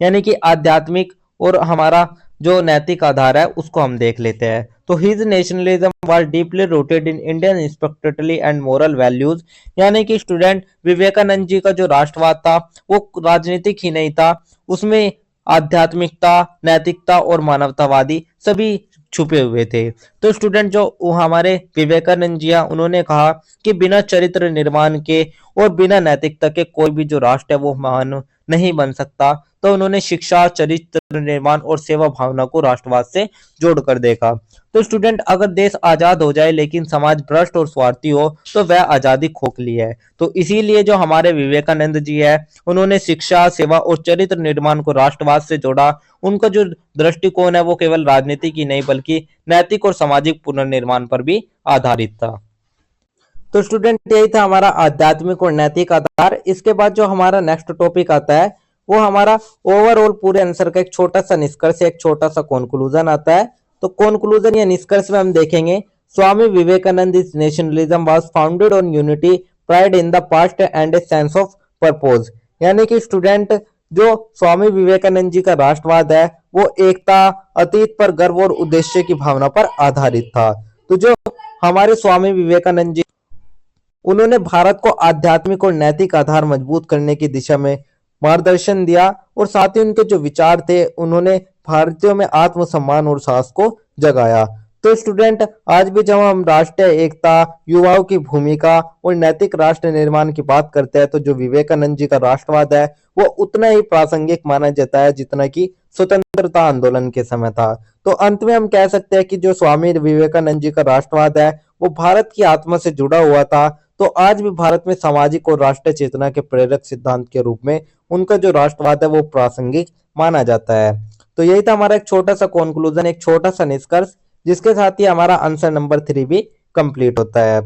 यानी कि आध्यात्मिक और हमारा जो नैतिक आधार है उसको हम देख लेते हैं। तो his nationalism was deeply rooted in Indian spirituality and moral values. यानी कि स्टूडेंट विवेकानंद जी का जो राष्ट्रवाद था वो राजनीतिक ही नहीं था, उसमें आध्यात्मिकता, नैतिकता और मानवतावादी सभी छुपे हुए थे। तो स्टूडेंट जो हमारे विवेकानंद जी हैं, उन्होंने कहा कि बिना चरित्र निर्माण के और बिना नैतिकता के कोई भी जो राष्ट्र है वो महान नहीं बन सकता। तो उन्होंने शिक्षा, चरित्र निर्माण और सेवा भावना को राष्ट्रवाद से जोड़कर देखा। तो स्टूडेंट अगर देश आजाद हो जाए लेकिन समाज भ्रष्ट और स्वार्थी हो तो वह आजादी खोखली है। तो इसीलिए जो हमारे विवेकानंद जी है, उन्होंने शिक्षा, सेवा और चरित्र निर्माण को राष्ट्रवाद से जोड़ा। उनका जो दृष्टिकोण है वो केवल राजनीति की नहीं बल्कि नैतिक और सामाजिक पुनर्निर्माण पर भी आधारित था। तो स्टूडेंट यही था हमारा आध्यात्मिक और नैतिक आधार। इसके बाद जो हमारा नेक्स्ट टॉपिक आता है वो हमारा ओवरऑल पूरे आंसर का एक छोटा सा निष्कर्ष, एक छोटा सा कंक्लूजन आता है। तो कंक्लूजन या निष्कर्ष में हम देखेंगे, Swami Vivekananda is nationalism was founded on unity, pride in the past and a sense of purpose. यानी कि स्टूडेंट जो स्वामी विवेकानंद जी का राष्ट्रवाद है वो एकता, अतीत पर गर्व और उद्देश्य की भावना पर आधारित था। तो जो हमारे स्वामी विवेकानंद जी, उन्होंने भारत को आध्यात्मिक और नैतिक आधार मजबूत करने की दिशा में मार्गदर्शन दिया और साथ ही उनके जो विचार थे उन्होंने भारतीयों में आत्मसम्मान और साहस को जगाया। तो स्टूडेंट आज भी जब हम राष्ट्रीय एकता, युवाओं की भूमिका और नैतिक राष्ट्र निर्माण की बात करते हैं तो जो विवेकानंद जी का राष्ट्रवाद है वो उतना ही प्रासंगिक माना जाता है जितना कि स्वतंत्रता आंदोलन के समय था। तो अंत में हम कह सकते हैं कि जो स्वामी विवेकानंद जी का राष्ट्रवाद है वो भारत की आत्मा से जुड़ा हुआ था। तो आज भी भारत में सामाजिक और राष्ट्रीय चेतना के प्रेरक सिद्धांत के रूप में उनका जो राष्ट्रवाद है वो प्रासंगिक माना जाता है। तो यही था हमारा एक छोटा सा कंक्लूजन, एक छोटा सा निष्कर्ष, जिसके साथ ही हमारा आंसर नंबर 3 भी कंप्लीट होता है।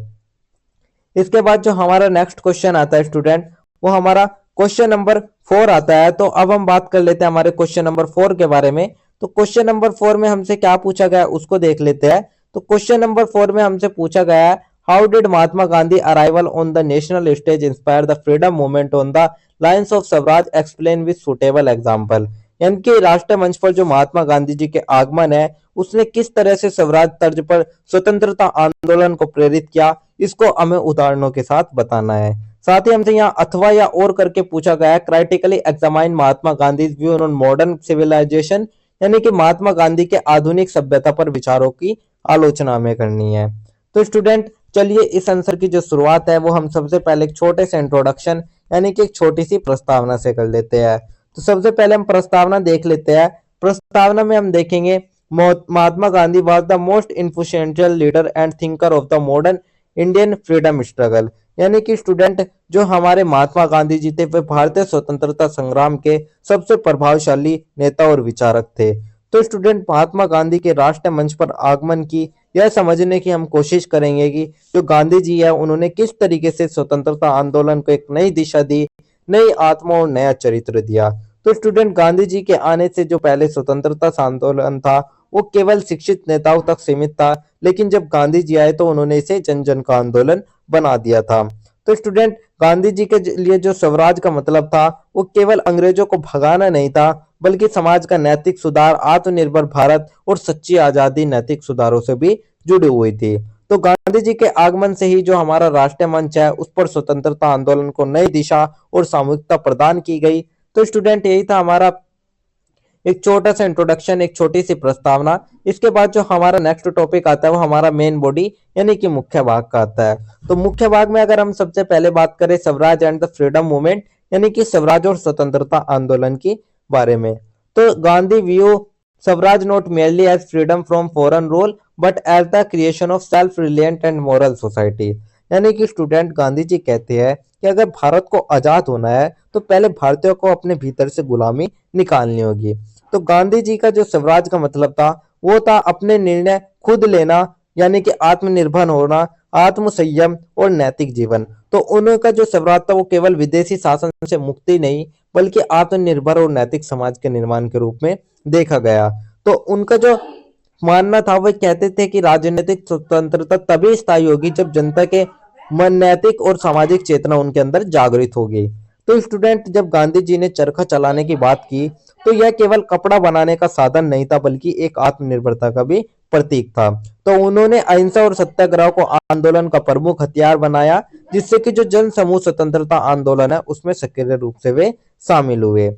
इसके बाद जो हमारा नेक्स्ट क्वेश्चन आता है स्टूडेंट, वो हमारा क्वेश्चन नंबर 4 आता है। तो अब हम बात कर लेते हैं हमारे क्वेश्चन नंबर 4 के बारे में। तो क्वेश्चन नंबर 4 में हमसे क्या पूछा गया उसको देख लेते हैं। तो क्वेश्चन नंबर 4 में हमसे पूछा गया है, how did Mahatma Gandhi arrival on the national stage inspire the freedom movement on the lines of Swaraj, explain with suitable example. यानी कि राष्ट्रीय मंच पर जो महात्मा गांधी जी के आगमन है उसने किस तरह से स्वराज तर्ज पर स्वतंत्रता आंदोलन को प्रेरित किया, इसको हमें उदाहरणों के साथ बताना है। साथ ही हमसे यहाँ अथवा या और करके पूछा गया है, critically examine Mahatma Gandhi view on modern civilisation. यानी कि महात्मा गांधी के आधुनिक सभ्यता पर विचारों की आलोचना हमें करनी है। तो स्टूडेंट चलिए इस आंसर की जो शुरुआत है वो हम सबसे पहले एक छोटे से इंट्रोडक्शन यानी कि एक छोटी सी प्रस्तावना से कर लेते हैं। तो सबसे पहले हम प्रस्तावना देख लेते हैं। प्रस्तावना में हम देखेंगे, Mahatma Gandhi was the most influential leader and thinker of the modern Indian freedom struggle. यानी कि स्टूडेंट जो हमारे महात्मा गांधी जी थे वे भारतीय स्वतंत्रता संग्राम के सबसे प्रभावशाली नेता और विचारक थे। तो स्टूडेंट महात्मा गांधी के राष्ट्रीय मंच पर आगमन की यह समझने की हम कोशिश करेंगे कि जो गांधी जी है उन्होंने किस तरीके से स्वतंत्रता आंदोलन को एक नई दिशा दी, नई आत्मा और नया चरित्र दिया। तो स्टूडेंट गांधी जी के आने से जो पहले स्वतंत्रता आंदोलन था वो केवल शिक्षित नेताओं तक सीमित था, लेकिन जब गांधी जी आए तो उन्होंने इसे जन जन का आंदोलन बना दिया था। तो स्टूडेंट गांधी जी के लिए जो स्वराज का मतलब था वो केवल अंग्रेजों को भगाना नहीं था बल्कि समाज का नैतिक सुधार, आत्मनिर्भर भारत और सच्ची आजादी नैतिक सुधारों से भी जुड़ी हुई थी। तो गांधी जी के आगमन से ही जो हमारा राष्ट्रीय मंच है उस पर स्वतंत्रता आंदोलन को नई दिशा और सामूहिकता प्रदान की गई। तो स्टूडेंट यही था हमारा एक छोटा सा इंट्रोडक्शन, एक छोटी सी प्रस्तावना। इसके बाद जो हमारा नेक्स्ट टॉपिक आता है वो हमारा मेन बॉडी यानी कि मुख्य भाग का आता है। तो मुख्य भाग में अगर हम सबसे पहले बात करें Swaraj and the freedom movement यानी कि स्वराज और स्वतंत्रता आंदोलन की बारे में, तो Gandhi view swaraj not merely as freedom from foreign rule but as the creation of self reliant and moral society. यानी कि स्टूडेंट गांधी जी कहते हैं कि अगर भारत को आजाद होना है तो पहले भारतीयों को अपने भीतर से गुलामी निकालनी होगी। तो गांधी जी का जो स्वराज का मतलब था वो था अपने निर्णय खुद लेना यानी कि आत्मनिर्भर होना, आत्मसंयम और नैतिक जीवन। तो उनका जो स्वराज था वो केवल विदेशी शासन से मुक्ति नहीं बल्कि आत्मनिर्भर और नैतिक समाज के निर्माण के रूप में देखा गया। तो उनका जो मानना था वो कहते थे कि राजनीतिक स्वतंत्रता तभी स्थायी होगी जब जनता के मन, नैतिक और सामाजिक चेतना उनके अंदर जागृत होगी। तो स्टूडेंट जब गांधी जी ने चरखा चलाने की बात की तो यह केवल कपड़ा बनाने का साधन नहीं था बल्कि एक आत्मनिर्भरता का भी प्रतीक था। तो उन्होंने अहिंसा और सत्याग्रह को आंदोलन का प्रमुख हथियार बनाया जिससे कि जो जन समूह स्वतंत्रता आंदोलन है उसमें सक्रिय रूप से वे शामिल हुए।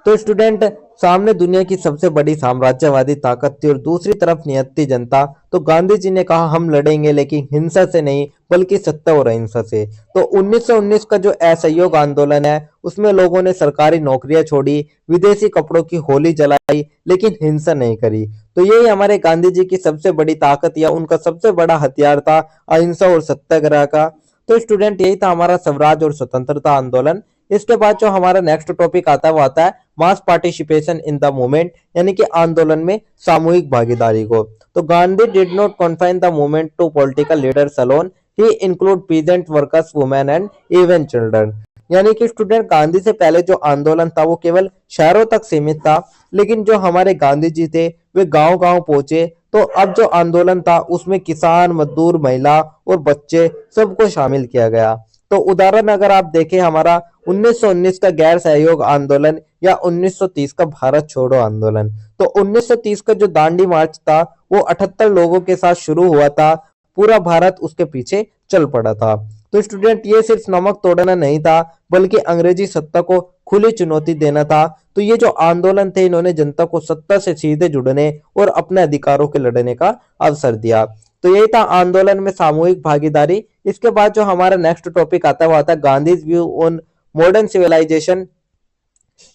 तो स्टूडेंट सामने दुनिया की सबसे बड़ी साम्राज्यवादी ताकत थी और दूसरी तरफ नियति जनता। तो गांधी जी ने कहा हम लड़ेंगे लेकिन हिंसा से नहीं बल्कि सत्य और अहिंसा से। तो 1919 का जो असहयोग आंदोलन है उसमें लोगों ने सरकारी नौकरियां छोड़ी, विदेशी कपड़ों की होली जलाई लेकिन हिंसा नहीं करी। तो यही हमारे गांधी जी की सबसे बड़ी ताकत या उनका सबसे बड़ा हथियार था, अहिंसा और सत्याग्रह का। तो स्टूडेंट यही था हमारा स्वराज और स्वतंत्रता आंदोलन। इसके बाद जो हमारा नेक्स्ट टॉपिक आता है वो आता है mass participation in the movement, यानी कि आंदोलन में सामूहिक भागीदारी को। तो Gandhi did not confine the movement to political leaders alone, he include peasant workers women and even children. यानी कि स्टूडेंट गांधी से पहले जो आंदोलन था वो केवल शहरों तक सीमित था, लेकिन जो हमारे गांधी जी थे वे गांव गांव पहुंचे। तो अब जो आंदोलन था उसमें किसान, मजदूर, महिला और बच्चे सबको शामिल किया गया। तो उदाहरण अगर आप देखें हमारा 1919 का गैर सहयोग आंदोलन या 1930 का भारत छोड़ो आंदोलन। तो 1930 का जो दांडी मार्च था वो 78 लोगों के साथ शुरू हुआ था, पूरा भारत उसके पीछे चल पड़ा था। तो स्टूडेंट ये सिर्फ नमक तोड़ना नहीं था बल्कि अंग्रेजी सत्ता को खुली चुनौती देना था। तो ये जो आंदोलन थे इन्होंने जनता को सत्ता से सीधे जुड़ने और अपने अधिकारों के लड़ने का अवसर दिया। तो यही था आंदोलन में सामूहिक भागीदारी। इसके बाद जो हमारा नेक्स्ट टॉपिक आता है वो आता है Gandhi's view on modern civilisation,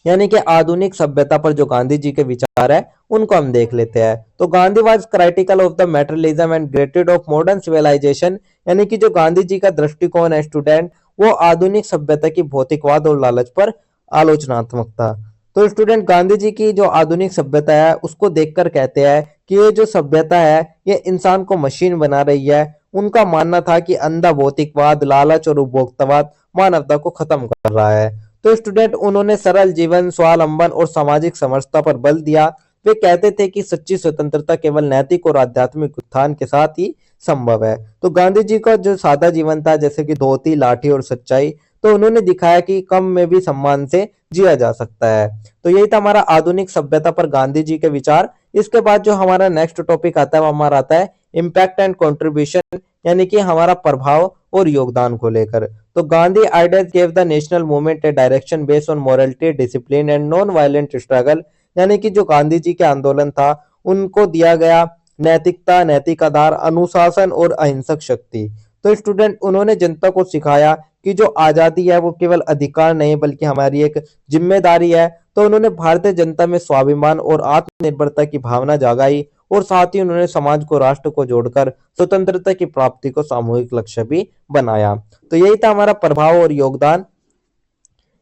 यानी कि आधुनिक सभ्यता पर जो गांधी जी के विचार है उनको हम देख लेते हैं। तो Gandhi was critical of the materialism and greeted of modern civilisation, यानी कि जो गांधी जी का दृष्टिकोण है स्टूडेंट वो आधुनिक सभ्यता की भौतिकवाद और लालच पर आलोचनात्मक था। तो स्टूडेंट गांधी जी की जो आधुनिक सभ्यता है उसको देखकर कहते हैं कि ये जो सभ्यता है ये इंसान को मशीन बना रही है। उनका मानना था कि अंधा भौतिकवाद, लालच और उपभोक्तावाद मानवता को खत्म कर रहा है। तो स्टूडेंट उन्होंने सरल जीवन, स्वावलंबन और सामाजिक समरसता पर बल दिया। वे कहते थे कि सच्ची स्वतंत्रता केवल नैतिक और आध्यात्मिक उत्थान के साथ ही संभव है। तो गांधी जी का जो सादा जीवन था जैसे कि धोती, लाठी और सच्चाई, तो उन्होंने दिखाया कि कम में भी सम्मान से जिया जा सकता है। तो यही था हमारा आधुनिक सभ्यता पर गांधी जी के विचार। इसके बाद जो हमारा नेक्स्ट टॉपिक आता है वो हमारा आता है इम्पैक्ट एंड कंट्रीब्यूशन, यानी कि हमारा प्रभाव और योगदान को लेकर। तो Gandhi ideas gave the national movement A direction based on morality, discipline and non violent struggle, यानी कि जो गांधी जी के आंदोलन था उनको दिया गया नैतिकता, नैतिक आधार, अनुशासन और अहिंसक शक्ति। तो स्टूडेंट उन्होंने जनता को सिखाया कि जो आजादी है वो केवल अधिकार नहीं बल्कि हमारी एक जिम्मेदारी है। तो उन्होंने भारतीय जनता में स्वाभिमान और आत्मनिर्भरता की भावना जगाई और साथ ही उन्होंने समाज को, राष्ट्र को जोड़कर स्वतंत्रता की प्राप्ति को सामूहिक लक्ष्य भी बनाया। तो यही था हमारा प्रभाव और योगदान।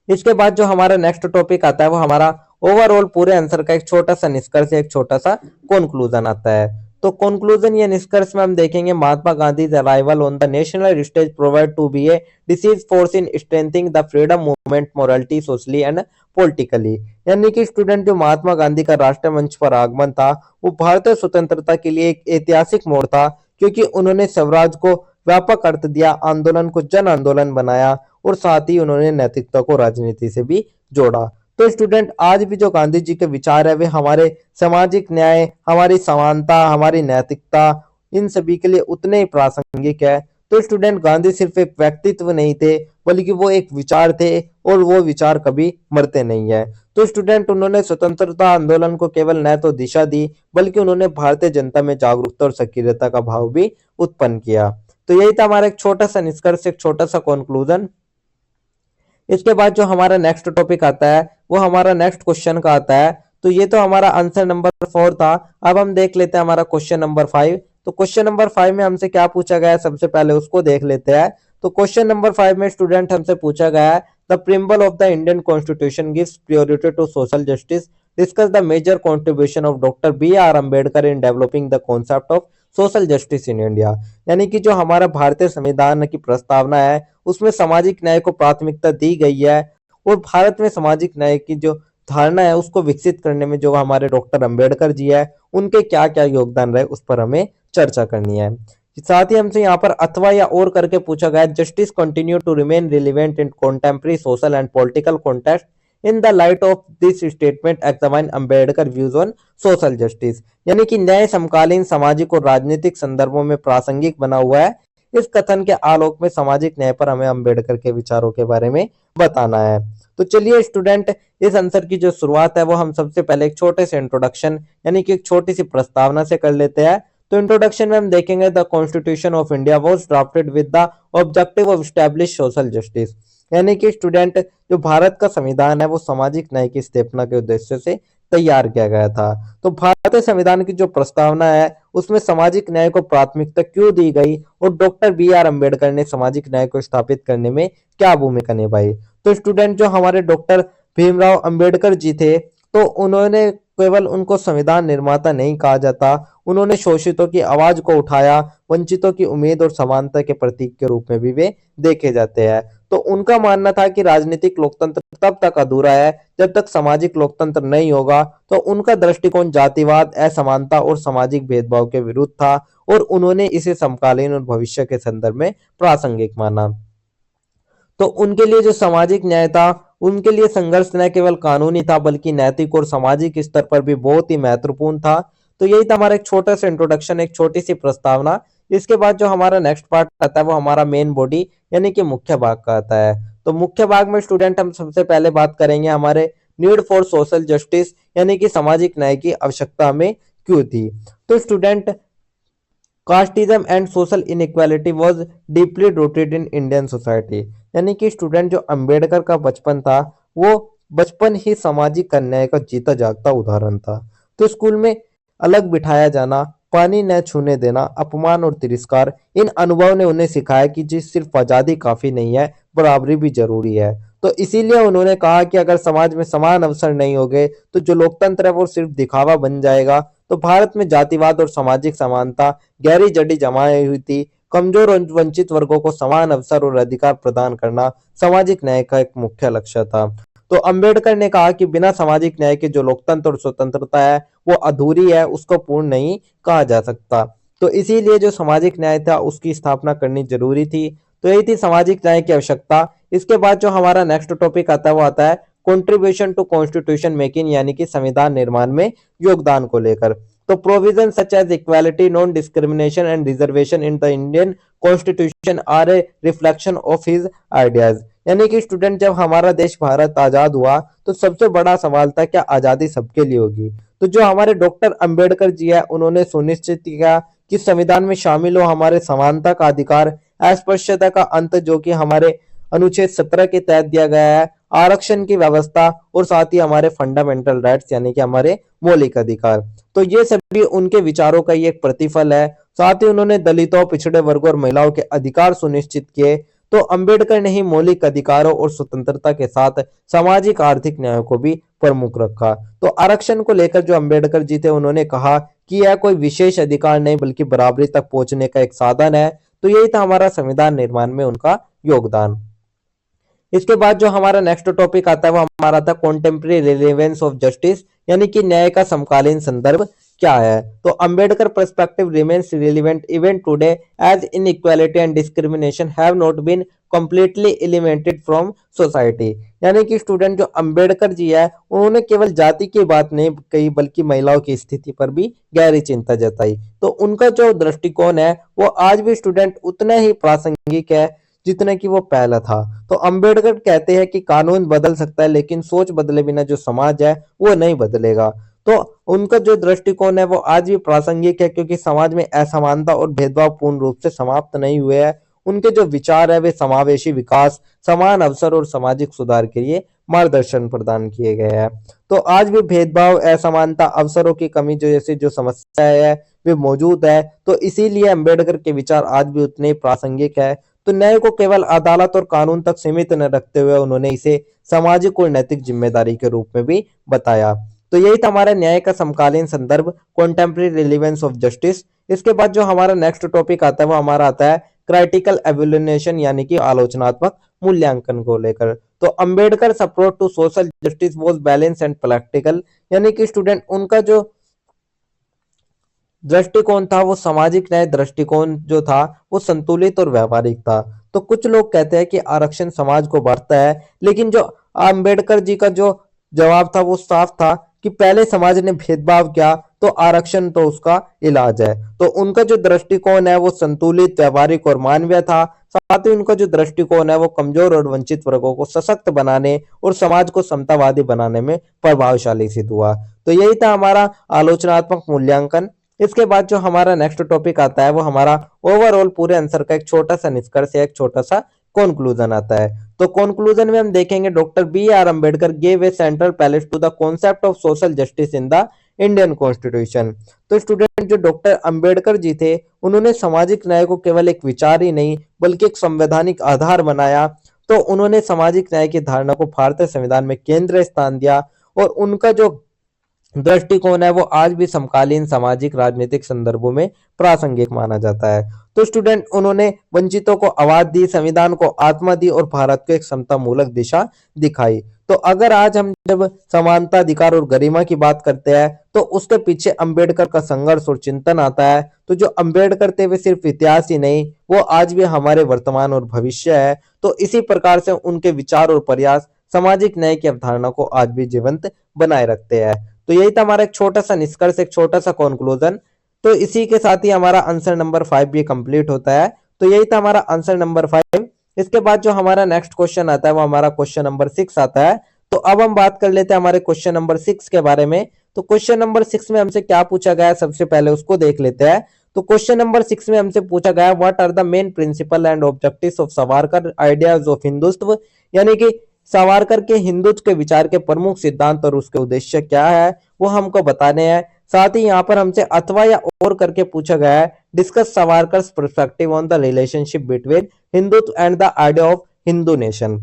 इसके बाद जो हमारा नेक्स्ट टॉपिक आता है वो हमारा ओवरऑल पूरे आंसर का एक छोटा सा निष्कर्ष, एक छोटा सा कंक्लूजन आता है। तो कंक्लूजन या निष्कर्ष में हम देखेंगे Mahatma Gandhi arrival on the national stage provide to be a decisive force in strengthening the freedom movement morality socially and politically, यानी कि स्टूडेंट जो महात्मा गांधी का राष्ट्रीय मंच पर आगमन था वो भारतीय स्वतंत्रता के लिए एक ऐतिहासिक मोड़ था, क्योंकि उन्होंने स्वराज को व्यापक अर्थ दिया, आंदोलन को जन आंदोलन बनाया और साथ ही उन्होंने नैतिकता को राजनीति से भी जोड़ा। तो स्टूडेंट आज भी जो गांधी जी के विचार है वे हमारे सामाजिक न्याय, हमारी समानता, हमारी नैतिकता, इन सभी के लिए उतने ही प्रासंगिक है। तो स्टूडेंट गांधी सिर्फ एक व्यक्तित्व नहीं थे बल्कि वो एक विचार थे और वो विचार कभी मरते नहीं है। तो स्टूडेंट उन्होंने स्वतंत्रता आंदोलन को केवल न तो दिशा दी बल्कि उन्होंने भारतीय जनता में जागरूकता और सक्रियता का भाव भी उत्पन्न किया। तो यही था हमारा एक छोटा सा निष्कर्ष, एक छोटा सा कंक्लूजन। इसके बाद जो हमारा नेक्स्ट टॉपिक आता है वो हमारा नेक्स्ट क्वेश्चन का आता है। तो ये तो हमारा आंसर नंबर 4 था। अब हम देख लेते हैं हमारा क्वेश्चन नंबर 5। तो क्वेश्चन नंबर 5 में हमसे क्या पूछा गया है सबसे पहले उसको देख लेते हैं। तो क्वेश्चन नंबर 5 में स्टूडेंट हमसे पूछा गया है the preamble of the Indian constitution gives priority to social justice, discuss the major contribution of doctor B R. Ambedkar in developing the concept of social justice in India, यानी कि जो हमारा भारतीय संविधान की प्रस्तावना है उसमें सामाजिक न्याय को प्राथमिकता दी गई है और भारत में सामाजिक न्याय की जो धारणा है उसको विकसित करने में जो हमारे डॉक्टर अंबेडकर जी है उनके क्या क्या योगदान रहे उस पर हमें चर्चा करनी है। साथ ही हमसे यहाँ पर अथवा या और करके पूछा गया justice continue to remain relevant in contemporary social and political context in the light of this statement examine Ambedkar views on social justice, यानी कि न्याय समकालीन सामाजिक और राजनीतिक संदर्भों में प्रासंगिक बना हुआ है। इस कथन के आलोक में सामाजिक न्याय पर हमें अंबेडकर के विचारों के बारे में बताना है। तो चलिए स्टूडेंट, इस आंसर की जो शुरुआत है वो हम सबसे पहले एक छोटे से इंट्रोडक्शन यानी कि एक छोटी सी प्रस्तावना से कर लेते हैं। तो इंट्रोडक्शन में हम देखेंगे the constitution of India was drafted with the objective of establish social justice, यानी कि स्टूडेंट जो भारत का संविधान है वो सामाजिक न्याय की स्थापना के उद्देश्य से तैयार किया गया था। तो भारतीय संविधान की जो प्रस्तावना है उसमें सामाजिक न्याय को प्राथमिकता क्यों दी गई और डॉक्टर बी आर अम्बेडकर ने सामाजिक न्याय को स्थापित करने में क्या भूमिका निभाई। तो स्टूडेंट जो हमारे डॉक्टर भीमराव अंबेडकर जी थे, तो उन्होंने केवल उनको संविधान निर्माता नहीं कहा जाता, उन्होंने शोषितों की आवाज को उठाया, वंचितों की उम्मीद और समानता के प्रतीक के रूप में भी वे देखे जाते हैं। तो उनका मानना था कि राजनीतिक लोकतंत्र तब तक अधूरा है जब तक सामाजिक लोकतंत्र नहीं होगा। तो उनका दृष्टिकोण जातिवाद, असमानता और सामाजिक भेदभाव के विरुद्ध था और उन्होंने इसे समकालीन और भविष्य के संदर्भ में प्रासंगिक माना। तो उनके लिए जो सामाजिक न्याय था, उनके लिए संघर्ष न केवल कानूनी था बल्कि नैतिक और सामाजिक स्तर पर भी बहुत ही महत्वपूर्ण था। तो यही था हमारा एक छोटा सा इंट्रोडक्शन, एक छोटी सी प्रस्तावना। इसके बाद जो हमारा नेक्स्ट पार्ट आता है वो हमारा मेन बॉडी यानी कि मुख्य भाग का आता है। तो मुख्य भाग में स्टूडेंट हम सबसे पहले बात करेंगे हमारे नीड फॉर सोशल जस्टिस, यानी कि सामाजिक न्याय की आवश्यकता हमें क्यों थी। तो student, casteism and social inequality was deeply rooted in Indian society, यानी कि स्टूडेंट जो अंबेडकर का बचपन था वो बचपन ही सामाजिक अन्याय का जीता जागता उदाहरण था। तो स्कूल में अलग बिठाया जाना, पानी न छूने देना, अपमान और तिरस्कार, इन अनुभव ने उन्हें सिखाया कि जी सिर्फ आजादी काफी नहीं है, बराबरी भी जरूरी है। तो इसीलिए उन्होंने कहा कि अगर समाज में समान अवसर नहीं होंगे तो जो लोकतंत्र है वो सिर्फ दिखावा बन जाएगा। तो भारत में जातिवाद और सामाजिक समानता गहरी जड़ी जमाई हुई थी। कमजोर और वंचित वर्गों को समान अवसर और अधिकार प्रदान करना सामाजिक न्याय का एक मुख्य लक्ष्य था। तो अंबेडकर ने कहा कि बिना सामाजिक न्याय के जो लोकतंत्र और स्वतंत्रता है वो अधूरी है, उसको पूर्ण नहीं कहा जा सकता। तो इसीलिए जो सामाजिक न्याय था उसकी स्थापना करनी जरूरी थी। तो यही थी सामाजिक न्याय की आवश्यकता। इसके बाद जो हमारा नेक्स्ट टॉपिक आता है वो आता है कंट्रीब्यूशन टू कॉन्स्टिट्यूशन मेकिंग, यानी कि संविधान निर्माण में योगदान को लेकर। तो provision such as equality, non discrimination and reservation in the Indian constitution are a reflection of his ideas, यानी कि स्टूडेंट जब हमारा देश भारत आजाद हुआ तो सबसे बड़ा सवाल था क्या आजादी सबके लिए होगी। तो जो हमारे डॉक्टर अंबेडकर जी है उन्होंने सुनिश्चित किया कि संविधान में शामिल हो हमारे समानता का अधिकार, अस्पृश्यता का अंत जो कि हमारे अनुच्छेद 17 के तहत दिया गया है, आरक्षण की व्यवस्था और साथ ही हमारे फंडामेंटल राइट्स यानी कि हमारे मौलिक अधिकार। तो ये सभी उनके विचारों का ही एक प्रतिफल है। साथ ही उन्होंने दलितों, पिछड़े वर्गों और महिलाओं के अधिकार सुनिश्चित किए। तो अंबेडकर ने ही मौलिक अधिकारों और स्वतंत्रता के साथ सामाजिक आर्थिक न्याय को भी प्रमुख रखा। तो आरक्षण को लेकर जो अंबेडकर जी थे उन्होंने कहा कि यह कोई विशेष अधिकार नहीं बल्कि बराबरी तक पहुंचने का एक साधन है। तो यही था हमारा संविधान निर्माण में उनका योगदान। इसके बाद जो हमारा नेक्स्ट टॉपिक आता है वो हमारा था कॉन्टेम्प्रेरी रिलेवेंस ऑफ जस्टिस, यानी कि न्याय का समकालीन संदर्भ क्या है। तो Ambedkar perspective remains relevant even today as inequality and discrimination have not been completely eliminated from society, यानी कि स्टूडेंट जो अंबेडकर जी है उन्होंने केवल जाति की बात नहीं कही बल्कि महिलाओं की स्थिति पर भी गहरी चिंता जताई। तो उनका जो दृष्टिकोण है वो आज भी स्टूडेंट उतना ही प्रासंगिक है जितना कि वो पहला था। तो अंबेडकर कहते हैं कि कानून बदल सकता है लेकिन सोच बदले बिना जो समाज है वो नहीं बदलेगा। तो उनका जो दृष्टिकोण है वो आज भी प्रासंगिक है क्योंकि समाज में असमानता और भेदभाव पूर्ण रूप से समाप्त नहीं हुए हैं। उनके जो विचार है वे समावेशी विकास, समान अवसर और सामाजिक सुधार के लिए मार्गदर्शन प्रदान किए गए हैं। तो आज भी भेदभाव, असमानता, अवसरों की कमी जो जैसी जो समस्या है वे मौजूद है। तो इसीलिए अंबेडकर के विचार आज भी उतने ही प्रासंगिक है। तो न्याय को केवल अदालत और कानून तक सीमित न रखते हुए उन्होंने इसे सामाजिक और नैतिक जिम्मेदारी के रूप में भी बताया। तो यही था हमारा न्याय का समकालीन संदर्भ, कॉन्टेम्प्रेरी रिलेवेंस ऑफ जस्टिस। इसके बाद जो हमारा नेक्स्ट टॉपिक आता है वो हमारा आता है क्राइटिकल एवेल्युएशन, यानी कि आलोचनात्मक मूल्यांकन को लेकर। तो Ambedkar approach to social justice was balance and practical, यानी कि स्टूडेंट उनका जो दृष्टिकोण था वो सामाजिक न्याय दृष्टिकोण जो था वो संतुलित और व्यवहारिक था। तो कुछ लोग कहते हैं कि आरक्षण समाज को बांटता है, लेकिन जो अंबेडकर जी का जो जवाब था वो साफ था कि पहले समाज ने भेदभाव किया तो आरक्षण तो उसका इलाज है। तो उनका जो दृष्टिकोण है वो संतुलित, व्यवहारिक और मानवीय था। साथ ही उनका जो दृष्टिकोण है वो कमजोर और वंचित वर्गों को सशक्त बनाने और समाज को समतावादी बनाने में प्रभावशाली सिद्ध हुआ। तो यही था हमारा आलोचनात्मक मूल्यांकन। इसके बाद जो हमारा नेक्स्ट टॉपिक आता है वो हमारा ओवरऑल पूरे आंसर का एक छोटा सा निष्कर्ष या एक छोटा सा कंक्लूजन आता है। तो कंक्लूजन में हम देखेंगे doctor B R Ambedkar gave a central place to the concept of social justice in the Indian constitution. तो स्टूडेंट जो डॉक्टर अंबेडकर जी थे उन्होंने सामाजिक न्याय को केवल एक विचार ही नहीं बल्कि एक संवैधानिक आधार बनाया। तो उन्होंने सामाजिक न्याय की धारणा को भारतीय संविधान में केंद्रीय स्थान दिया और उनका जो दृष्टिकोण है वो आज भी समकालीन सामाजिक राजनीतिक संदर्भों में प्रासंगिक माना जाता है। तो स्टूडेंट उन्होंने वंचितों को आवाज दी, संविधान को आत्मा दी और भारत को एक समता मूलक दिशा दिखाई। तो अगर आज हम जब समानता, अधिकार और गरिमा की बात करते हैं तो उसके पीछे अंबेडकर का संघर्ष और चिंतन आता है। तो जो अंबेडकर थे वे सिर्फ इतिहास ही नहीं, वो आज भी हमारे वर्तमान और भविष्य है। तो इसी प्रकार से उनके विचार और प्रयास सामाजिक न्याय की अवधारणा को आज भी जीवंत बनाए रखते हैं। तो यही था हमारा एक छोटा सा निष्कर्ष, एक छोटा सा कंक्लूजन। तो इसी के साथ ही हमारा आंसर नंबर 5 भी कंप्लीट होता है। तो यही था हमारा आंसर नंबर 5। इसके बाद जो हमारा नेक्स्ट क्वेश्चन आता है वो हमारा क्वेश्चन नंबर 6 आता है। तो अब हम बात कर लेते हैं हमारे क्वेश्चन नंबर 6 के बारे में। तो क्वेश्चन नंबर 6 में हमसे क्या पूछा गया है सबसे पहले उसको देख लेते हैं। तो क्वेश्चन नंबर 6 में हमसे पूछा गया what are the main principle and objectives of Savarkar ideas of Hindutva, यानी कि सावरकर के हिंदुत्व के विचार के प्रमुख सिद्धांत और उसके उद्देश्य क्या है वो हमको बताने हैं। साथ ही यहाँ पर हमसे अथवा या और करके पूछा गया है discuss Savarkar perspective on the relationship between Hindutva and the idea of Hindu nation,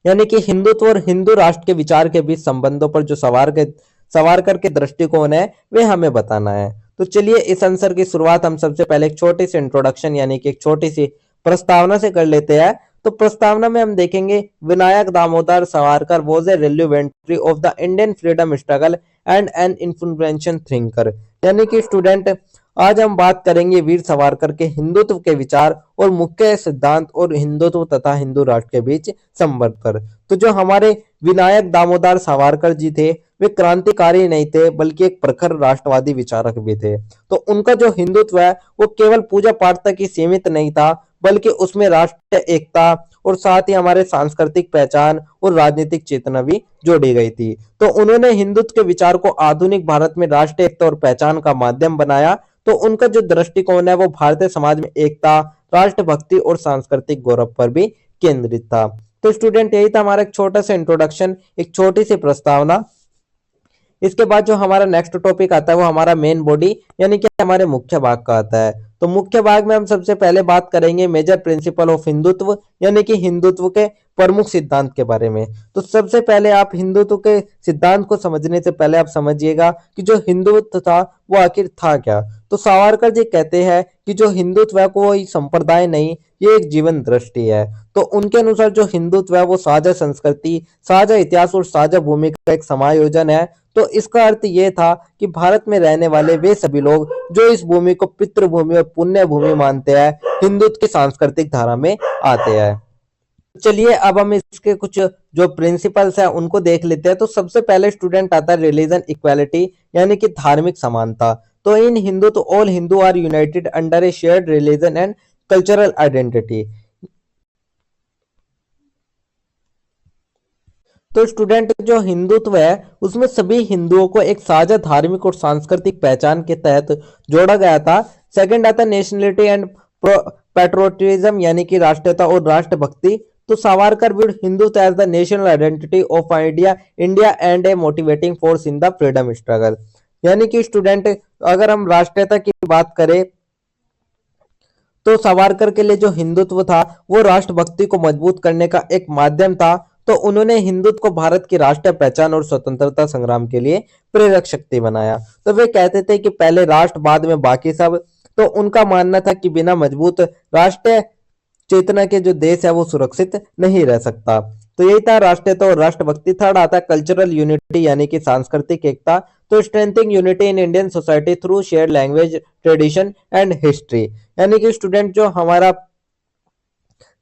यानी कि हिंदुत्व और हिंदू राष्ट्र के विचार के बीच संबंधों पर जो सावरकर के दृष्टिकोण है वे हमें बताना है। तो चलिए इस आंसर की शुरुआत हम सबसे पहले एक छोटी सी इंट्रोडक्शन यानी कि एक छोटी सी प्रस्तावना से कर लेते हैं। तो प्रस्तावना में हम देखेंगे Vinayak Damodar Savarkar was a revolutionary of the Indian freedom struggle and an influential thinker, यानी कि स्टूडेंट आज हम बात करेंगे वीर सावरकर के हिंदुत्व के विचार और मुख्य सिद्धांत और हिंदुत्व तथा हिंदू राष्ट्र के बीच संबंध पर। तो जो हमारे विनायक दामोदर सावरकर जी थे वे क्रांतिकारी नहीं थे बल्कि एक प्रखर राष्ट्रवादी विचारक भी थे। तो उनका जो हिंदुत्व है वो केवल पूजा पाठ तक ही सीमित नहीं था बल्कि उसमें राष्ट्रीय एकता और साथ ही हमारे सांस्कृतिक पहचान और राजनीतिक चेतना भी जोड़ी गई थी। तो उन्होंने हिंदुत्व के विचार को आधुनिक भारत में राष्ट्रीय एकता और पहचान का माध्यम बनाया। तो उनका जो दृष्टिकोण है वो भारतीय समाज में एकता, राष्ट्रभक्ति और सांस्कृतिक गौरव पर भी केंद्रित था। तो स्टूडेंट यही था हमारा एक छोटा सा इंट्रोडक्शन, एक छोटी सी प्रस्तावना। इसके बाद जो हमारा नेक्स्ट टॉपिक आता है वो हमारा मेन बॉडी यानी कि हमारे मुख्य भाग का आता है। तो मुख्य भाग में हम सबसे पहले बात करेंगे मेजर प्रिंसिपल ऑफ हिंदुत्व यानी कि हिंदुत्व के प्रमुख सिद्धांत के बारे में। तो सबसे पहले आप हिंदुत्व के सिद्धांत को समझने से पहले आप समझिएगा कि जो हिंदुत्व था वो आखिर था क्या। तो सावरकर जी कहते हैं कि जो हिंदुत्व है कोई संप्रदाय नहीं, ये एक जीवन दृष्टि है। तो उनके अनुसार जो हिंदुत्व है वो साझा संस्कृति, साझा इतिहास और साझा भूमि का एक समायोजन है। तो इसका अर्थ ये था कि भारत में रहने वाले वे सभी लोग जो इस भूमि को पितृभूमि और पुण्य भूमि मानते हैं हिंदुत्व की सांस्कृतिक धारा में आते हैं। चलिए अब हम इसके कुछ जो प्रिंसिपल्स हैं उनको देख लेते हैं। तो सबसे पहले स्टूडेंट आता है रिलीजन इक्वालिटी यानी कि धार्मिक समानता। तो in Hindutva all Hindu are united under a shared religion and cultural identity. तो स्टूडेंट जो हिंदुत्व है उसमें सभी हिंदुओं को एक साझा धार्मिक और सांस्कृतिक पहचान के तहत जोड़ा गया था। सेकंड आता नेशनलिटी एंड पैट्रियोटिज्म यानी कि राष्ट्रीयता और राष्ट्रभक्ति। तो Savarkar viewed Hindutva as the national identity of India and a motivating force in the freedom struggle, यानी कि स्टूडेंट अगर हम राष्ट्रीयता की बात करें तो सावरकर के लिए जो हिंदुत्व था वो राष्ट्रभक्ति को मजबूत करने का एक माध्यम था। तो उन्होंने हिंदुत्व को भारत की राष्ट्रीय पहचान और स्वतंत्रता संग्राम के लिए प्रेरक शक्ति बनाया। तो वे कहते थे कि पहले राष्ट्र बाद में बाकी सब। तो उनका मानना था कि बिना मजबूत राष्ट्रीय चेतना के जो देश है वो सुरक्षित नहीं रह सकता। तो यही था राष्ट्रीयता और राष्ट्रभक्ति। थर्ड आता है कल्चरल यूनिटी यानी कि सांस्कृतिक एकता। तो strengthening unity in Indian society through share language, tradition and history, यानी कि स्टूडेंट जो हमारा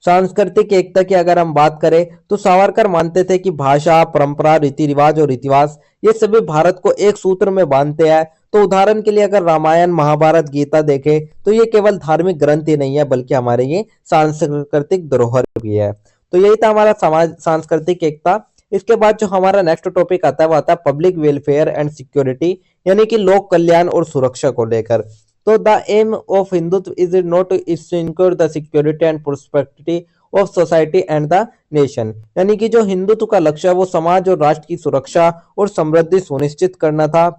सांस्कृतिक एकता की अगर हम बात करें तो सावरकर मानते थे कि भाषा, परंपरा, रीति रिवाज और रीतिवास ये सभी भारत को एक सूत्र में बांधते हैं। तो उदाहरण के लिए अगर रामायण, महाभारत, गीता देखें तो ये केवल धार्मिक ग्रंथ ही नहीं है बल्कि हमारे ये सांस्कृतिक धरोहर भी है। तो यही था हमारा समाज सांस्कृतिक एकता। इसके बाद जो हमारा नेक्स्ट टॉपिक आता है वो आता है पब्लिक वेलफेयर एंड सिक्योरिटी, यानी कि लोक कल्याण और सुरक्षा को लेकर। तो the aim of Hindutva is not to ensure the security and prosperity of society and the nation, यानी कि जो हिंदुत्व का लक्ष्य है वो समाज और राष्ट्र की सुरक्षा और समृद्धि सुनिश्चित करना था।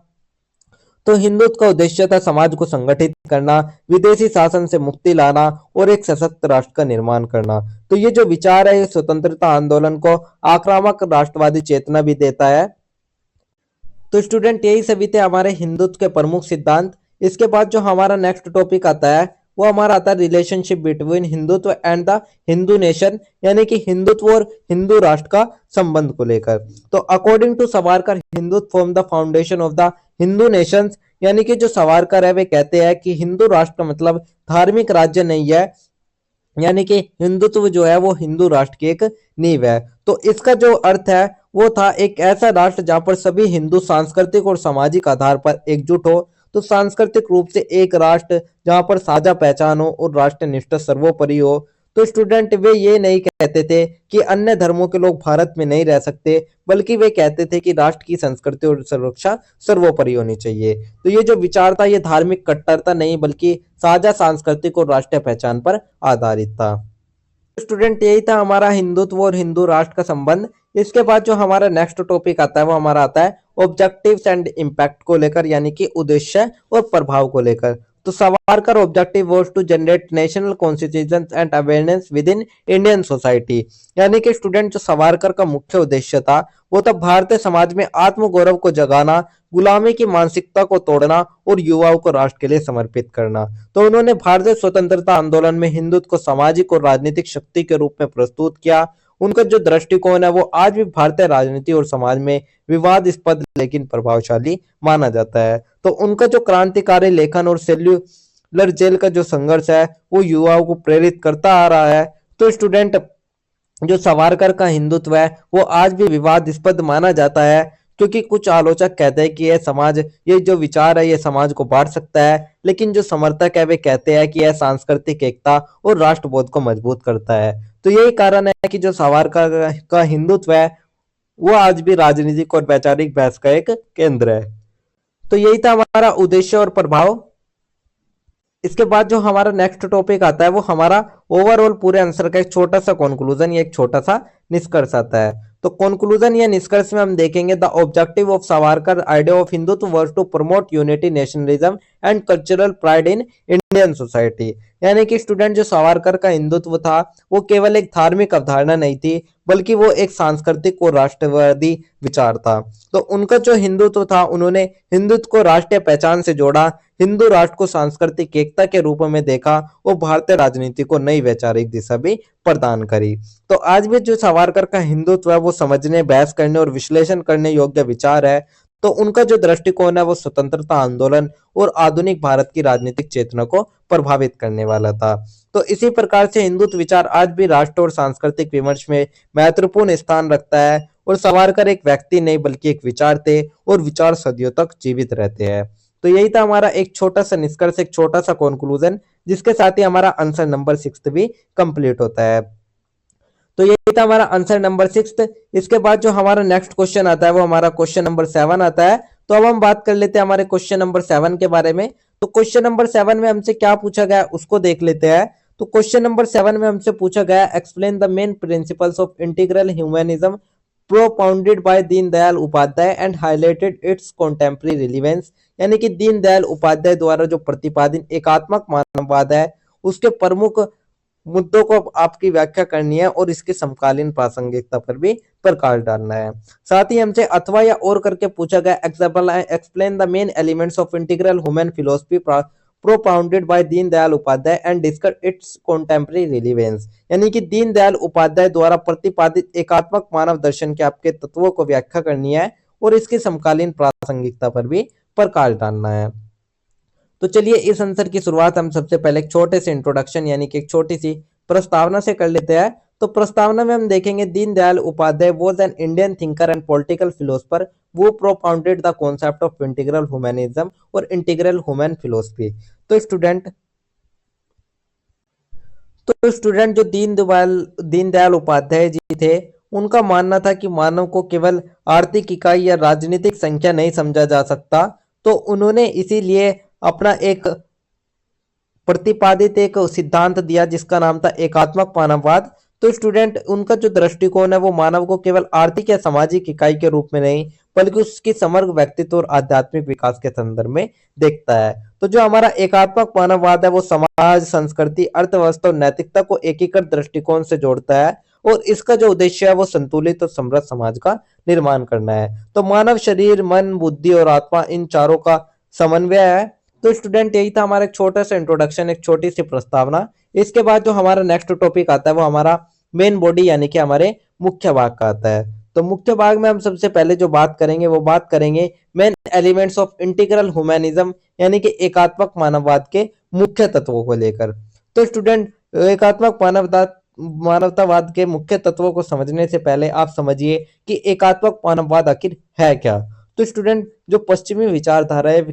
तो हिंदुत्व का उद्देश्य था समाज को संगठित करना, विदेशी शासन से मुक्ति लाना और एक सशक्त राष्ट्र का निर्माण करना। तो ये जो विचार है ये स्वतंत्रता आंदोलन को आक्रामक राष्ट्रवादी चेतना भी देता है। तो स्टूडेंट यही सभी थे हमारे हिंदुत्व के प्रमुख सिद्धांत। इसके बाद जो हमारा नेक्स्ट टॉपिक आता है वो हमारा आता है relationship between Hindutva and the Hindu nation, यानी कि हिंदुत्व और हिंदू राष्ट्र का संबंध को लेकर। तो according to Savarkar Hindutva form the foundation of the Hindu nations, यानी कि जो सावरकर है वे कहते हैं कि हिंदू राष्ट्र का मतलब धार्मिक राज्य नहीं है, यानी कि हिंदुत्व जो है वो हिंदू राष्ट्र की एक नींव है। तो इसका जो अर्थ है वो था एक ऐसा राष्ट्र जहां पर सभी हिंदू सांस्कृतिक और सामाजिक आधार पर एकजुट हो। तो सांस्कृतिक रूप से एक राष्ट्र जहां पर साझा पहचान हो और राष्ट्र निष्ठा सर्वोपरि हो। तो स्टूडेंट वे ये नहीं कहते थे कि अन्य धर्मों के लोग भारत में नहीं रह सकते, बल्कि वे कहते थे कि राष्ट्र की संस्कृति और सुरक्षा सर्वोपरि होनी चाहिए। तो ये जो विचार था ये धार्मिक कट्टरता नहीं बल्कि साझा सांस्कृतिक और राष्ट्रीय पहचान पर आधारित था। स्टूडेंट यही था हमारा हिंदुत्व और हिंदू राष्ट्र का संबंध। इसके बाद जो हमारा नेक्स्ट टॉपिक आता है वो हमारा आता है ऑब्जेक्टिव्स एंड इम्पैक्ट को लेकर, यानी कि उद्देश्य और प्रभाव को लेकर। तो Savarkar objective was to generate national constitutions and awareness within Indian society, यानी कि स्टूडेंट जो सावरकर का मुख्य उद्देश्य था वो था भारतीय समाज में आत्मगौरव को जगाना, गुलामी की मानसिकता को तोड़ना और युवाओं को राष्ट्र के लिए समर्पित करना। तो उन्होंने भारतीय स्वतंत्रता आंदोलन में हिंदुत्व को सामाजिक और राजनीतिक शक्ति के रूप में प्रस्तुत किया। उनका जो दृष्टिकोण है वो आज भी भारतीय राजनीति और समाज में विवादास्पद लेकिन प्रभावशाली माना जाता है। तो उनका जो क्रांतिकारी लेखन और सेल्यूलर जेल का जो संघर्ष है वो युवाओं को प्रेरित करता आ रहा है। तो स्टूडेंट जो सावरकर का हिंदुत्व है वो आज भी विवादास्पद माना जाता है, क्योंकि कुछ आलोचक कहते हैं कि यह समाज ये जो विचार है ये समाज को बांट सकता है, लेकिन जो समर्थक है वे कहते हैं कि यह सांस्कृतिक एकता और राष्ट्रबोध को मजबूत करता है। तो यही कारण है कि जो सावरकर का हिंदुत्व है वो आज भी राजनीतिक और वैचारिक बहस का एक केंद्र है। तो यही था हमारा उद्देश्य और प्रभाव। इसके बाद जो हमारा नेक्स्ट टॉपिक आता है वो हमारा ओवरऑल पूरे आंसर का एक छोटा सा कंक्लूजन या एक छोटा सा निष्कर्ष आता है। तो कंक्लूजन या निष्कर्ष में हम देखेंगे the objective of Savarkar idea of Hindutva was to promote unity, nationalism and cultural pride in Indian society, यानी कि स्टूडेंट जो सावरकर का हिंदुत्व था वो केवल एक धार्मिक अवधारणा नहीं थी बल्कि वो एक सांस्कृतिक और राष्ट्रवादी विचार था। तो उनका जो हिंदुत्व था उन्होंने हिंदुत्व को राष्ट्रीय पहचान से जोड़ा, हिंदू राष्ट्र को सांस्कृतिक एकता के रूप में देखा और भारतीय राजनीति को नई वैचारिक दिशा भी प्रदान करी। तो आज भी जो सावरकर का हिंदुत्व है वो समझने, बहस करने और विश्लेषण करने योग्य विचार है। तो उनका जो दृष्टिकोण है वो स्वतंत्रता आंदोलन और आधुनिक भारत की राजनीतिक चेतना को प्रभावित करने वाला था। तो इसी प्रकार से हिंदुत्व विचार आज भी राष्ट्र और सांस्कृतिक विमर्श में महत्वपूर्ण स्थान रखता है। और सावरकर एक व्यक्ति नहीं बल्कि एक विचार थे और विचार सदियों तक जीवित रहते हैं। तो यही था हमारा एक छोटा सा निष्कर्ष, एक छोटा सा कंक्लूजन, जिसके साथ ही हमारा आंसर नंबर 6 भी कंप्लीट होता है। तो ये था हमारा आंसर नंबर 6। इसके बाद जो हमारा नेक्स्ट क्वेश्चन आता है वो हमारा क्वेश्चन नंबर 7 आता है। तो अब हम बात कर लेते हैं हमारे क्वेश्चन नंबर 7 के बारे में। तो क्वेश्चन नंबर 7 में हमसे क्या पूछा गया उसको देख लेते हैं। तो क्वेश्चन नंबर 7 में हमसे पूछा गया explain the main principles of integral humanism propounded by Deendayal Upadhyay and highlighted its contemporary relevance, यानी कि दीनदयाल उपाध्याय द्वारा जो प्रतिपादित एकात्मक मानववाद है उसके प्रमुख मुद्दों को आपकी व्याख्या करनी है और इसके समकालीन प्रासंगिकता पर भी प्रकाश डालना है। साथ ही हमसे अथवा या और करके पूछा गया example explain the main elements of integral human philosophy propounded by Deendayal Upadhyay and discuss its contemporary relevance, यानी कि दीनदयाल उपाध्याय द्वारा प्रतिपादित एकात्मक मानव दर्शन के आपके तत्वों को व्याख्या करनी है और इसकी समकालीन प्रासंगिकता पर भी प्रकाश डालना है। तो चलिए इस आंसर की शुरुआत हम सबसे पहले एक छोटे से इंट्रोडक्शन यानी कि एक छोटी सी प्रस्तावना से कर लेते हैं। तो प्रस्तावना में हम देखेंगे Deendayal Upadhyay was an Indian thinker and political philosopher who propounded the concept of integral humanism और इंटीग्रल ह्यूमन फिलोसफी। तो स्टूडेंट जो दीनदयाल उपाध्याय जी थे, उनका मानना था कि मानव को केवल आर्थिक इकाई या राजनीतिक संख्या नहीं समझा जा सकता। तो उन्होंने इसीलिए अपना एक प्रतिपादित एक सिद्धांत दिया जिसका नाम था एकात्मक मानववाद। तो स्टूडेंट उनका जो दृष्टिकोण है वो मानव को केवल आर्थिक या सामाजिक इकाई के रूप में नहीं बल्कि उसकी समग्र व्यक्तित्व और आध्यात्मिक विकास के संदर्भ में देखता है। तो जो हमारा एकात्मक मानववाद है वो समाज, संस्कृति, अर्थव्यवस्था और नैतिकता को एकीकृत दृष्टिकोण से जोड़ता है और इसका जो उद्देश्य है वो संतुलित और समृद्ध समाज का निर्माण करना है। तो मानव शरीर, मन, बुद्धि और आत्मा इन चारों का समन्वय है। तो स्टूडेंट यही था हमारा एक छोटा सा इंट्रोडक्शन, एक छोटी सी प्रस्तावना। इसके बाद जो हमारा नेक्स्ट टॉपिक आता है वो हमारा मेन बॉडी यानी कि हमारे मुख्य भाग का आता है। तो मुख्य भाग में हम सबसे पहले जो बात करेंगे वो बात करेंगे main elements of integral humanism यानी कि एकात्मक मानववाद के मुख्य तत्वों को लेकर। तो स्टूडेंट एकात्मक मानवतावाद के मुख्य तत्वों को समझने से पहले आप समझिए कि एकात्मक मानववाद आखिर है क्या। तो स्टूडेंट जो पश्चिमी विचारधारा है वे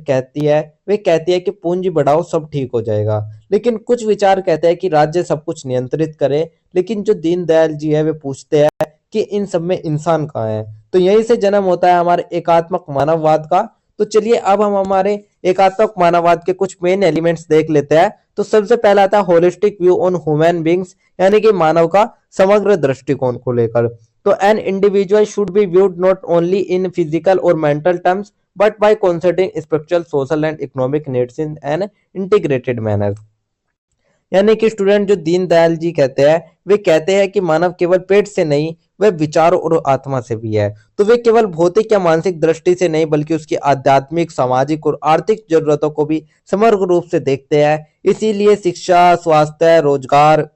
कहती है कि पूंजी बढ़ाओ सब ठीक हो जाएगा, लेकिन कुछ विचार कहते हैं कि राज्य सब कुछ नियंत्रित करे। लेकिन जो दीनदयाल जी है वे पूछते हैं कि इन सब में इंसान कहाँ है। तो यहीं से जन्म होता है हमारे एकात्मक मानववाद का। तो चलिए अब हम हमारे एकात्मक मानववाद के कुछ मेन एलिमेंट्स देख लेते हैं। तो सबसे पहला आता है holistic view on human beings यानी कि मानव का समग्र दृष्टिकोण को लेकर। तो an individual should be viewed not only in physical और mental terms but by considering spiritual, social and economic needs in an integrated manner. यानी कि स्टूडेंट जो दीनदयाल जी कहते हैं वे कहते हैं कि मानव केवल पेट से नहीं वह विचारों और आत्मा से भी है। तो वे केवल भौतिक या मानसिक दृष्टि से नहीं बल्कि उसकी आध्यात्मिक, सामाजिक और आर्थिक जरूरतों को भी समग्र रूप से देखते हैं। इसीलिए शिक्षा, स्वास्थ्य, रोजगार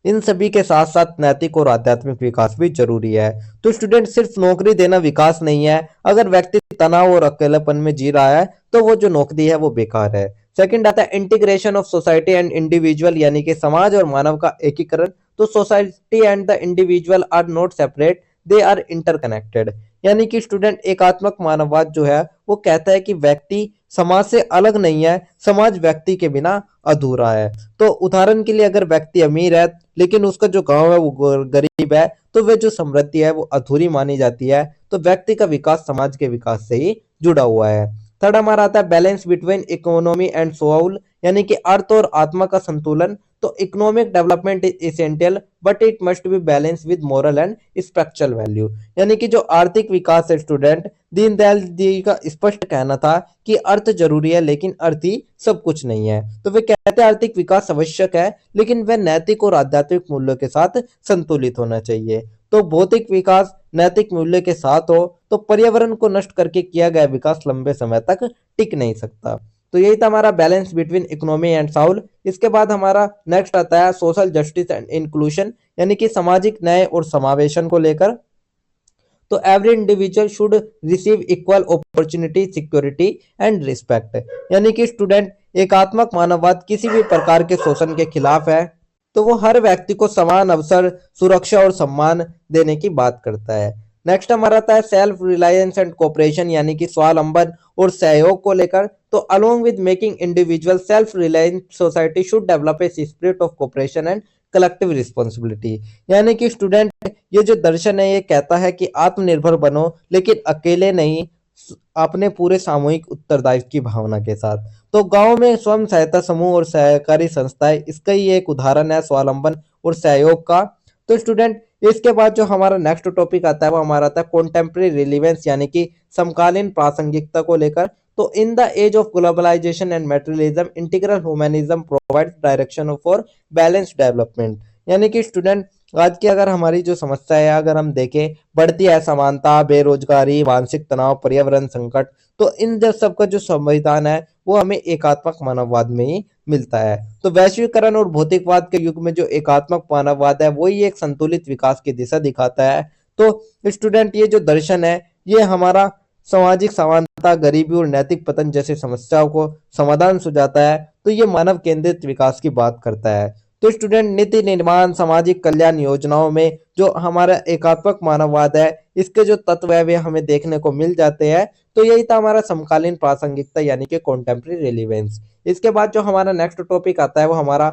इन सभी के साथ साथ नैतिक और आध्यात्मिक विकास भी जरूरी है। तो स्टूडेंट सिर्फ नौकरी देना विकास नहीं है। अगर व्यक्ति तनाव और अकेलापन में जी रहा है तो वो जो नौकरी है वो बेकार है। सेकंड आता है integration of society and individual यानी कि समाज और मानव का एकीकरण। तो society and the individual are not separate, they are interconnected. यानी कि स्टूडेंट एकात्मक मानववाद जो है वो कहता है कि व्यक्ति समाज से अलग नहीं है, समाज व्यक्ति के बिना अधूरा है। तो उदाहरण के लिए अगर व्यक्ति अमीर है लेकिन उसका जो गांव है वो गरीब है तो वह जो समृद्धि है वो अधूरी मानी जाती है। तो व्यक्ति का विकास समाज के विकास से ही जुड़ा हुआ है। थर्ड हमारा आता है balance between economy and soul यानी कि अर्थ और आत्मा का संतुलन। तो economic development is essential but it must be balance with moral and spiritual value. यानी कि जो आर्थिक विकास है स्टूडेंट, दीनदयाल जी का स्पष्ट कहना था कि अर्थ जरूरी है लेकिन अर्थ ही सब कुछ नहीं है। तो वे कहते हैं आर्थिक विकास आवश्यक है लेकिन वह नैतिक और आध्यात्मिक मूल्यों के साथ संतुलित होना चाहिए। तो भौतिक विकास नैतिक मूल्य के साथ हो तो पर्यावरण को नष्ट करके किया गया विकास लंबे समय तक टिक नहीं सकता। तो यही था हमारा balance between economy and Saul. इसके बाद हमारा नेक्स्ट आता है सोशल जस्टिस एंड इंक्लूशन यानी कि सामाजिक न्याय और समावेशन को लेकर। तो every individual should receive equal opportunity, security and respect. यानी कि स्टूडेंट एकात्मक मानववाद किसी भी प्रकार के शोषण के खिलाफ है। तो वो हर व्यक्ति को समान अवसर, सुरक्षा और सम्मान देने की बात करता है। नेक्स्ट हमारा आता है सेल्फ रिलायंस एंड कोऑपरेशन यानी कि स्वावलंबन और सहयोग को लेकर। तो along with making individual self reliant, society should develop a spirit of cooperation and collective responsibility. यानी कि स्टूडेंट ये जो दर्शन है ये कहता है कि आत्मनिर्भर बनो लेकिन अकेले नहीं, अपने पूरे सामूहिक उत्तरदायित्व की भावना के साथ। तो गांव में स्वयं सहायता समूह और सहकारी संस्थाएं इसका ही एक उदाहरण है स्वावलंबन और सहयोग का। तो स्टूडेंट इसके बाद जो हमारा नेक्स्ट टॉपिक आता है वो हमारा आता है कॉन्टेम्प्रेरी रिलीवेंस यानी कि समकालीन प्रासंगिकता को लेकर। तो in the age of globalisation and materialism integral humanism provides direction for balanced development. यानी कि स्टूडेंट आज की अगर हमारी जो समस्या है अगर हम देखें, बढ़ती असमानता, बेरोजगारी, मानसिक तनाव, पर्यावरण संकट, तो इन जब सबका जो संविधान है वो हमें एकात्मक मानववाद में ही मिलता है। तो वैश्वीकरण और भौतिकवाद के युग में जो एकात्मक मानववाद है वही एक संतुलित विकास की दिशा दिखाता है। तो स्टूडेंट ये जो दर्शन है ये हमारा सामाजिक समानता, गरीबी और नैतिक पतन जैसे समस्याओं को समाधान सुझाता है। तो ये मानव केंद्रित विकास की बात करता है। तो स्टूडेंट नीति निर्माण सामाजिक कल्याण योजनाओं में जो हमारा एकात्मक मानववाद है, इसके जो तत्व है वे हमें देखने को मिल जाते हैं। तो यही था हमारा समकालीन प्रासंगिकता यानी कि कॉन्टेम्परेरी रिलेवेंस। इसके बाद जो हमारा नेक्स्ट टॉपिक आता है वो हमारा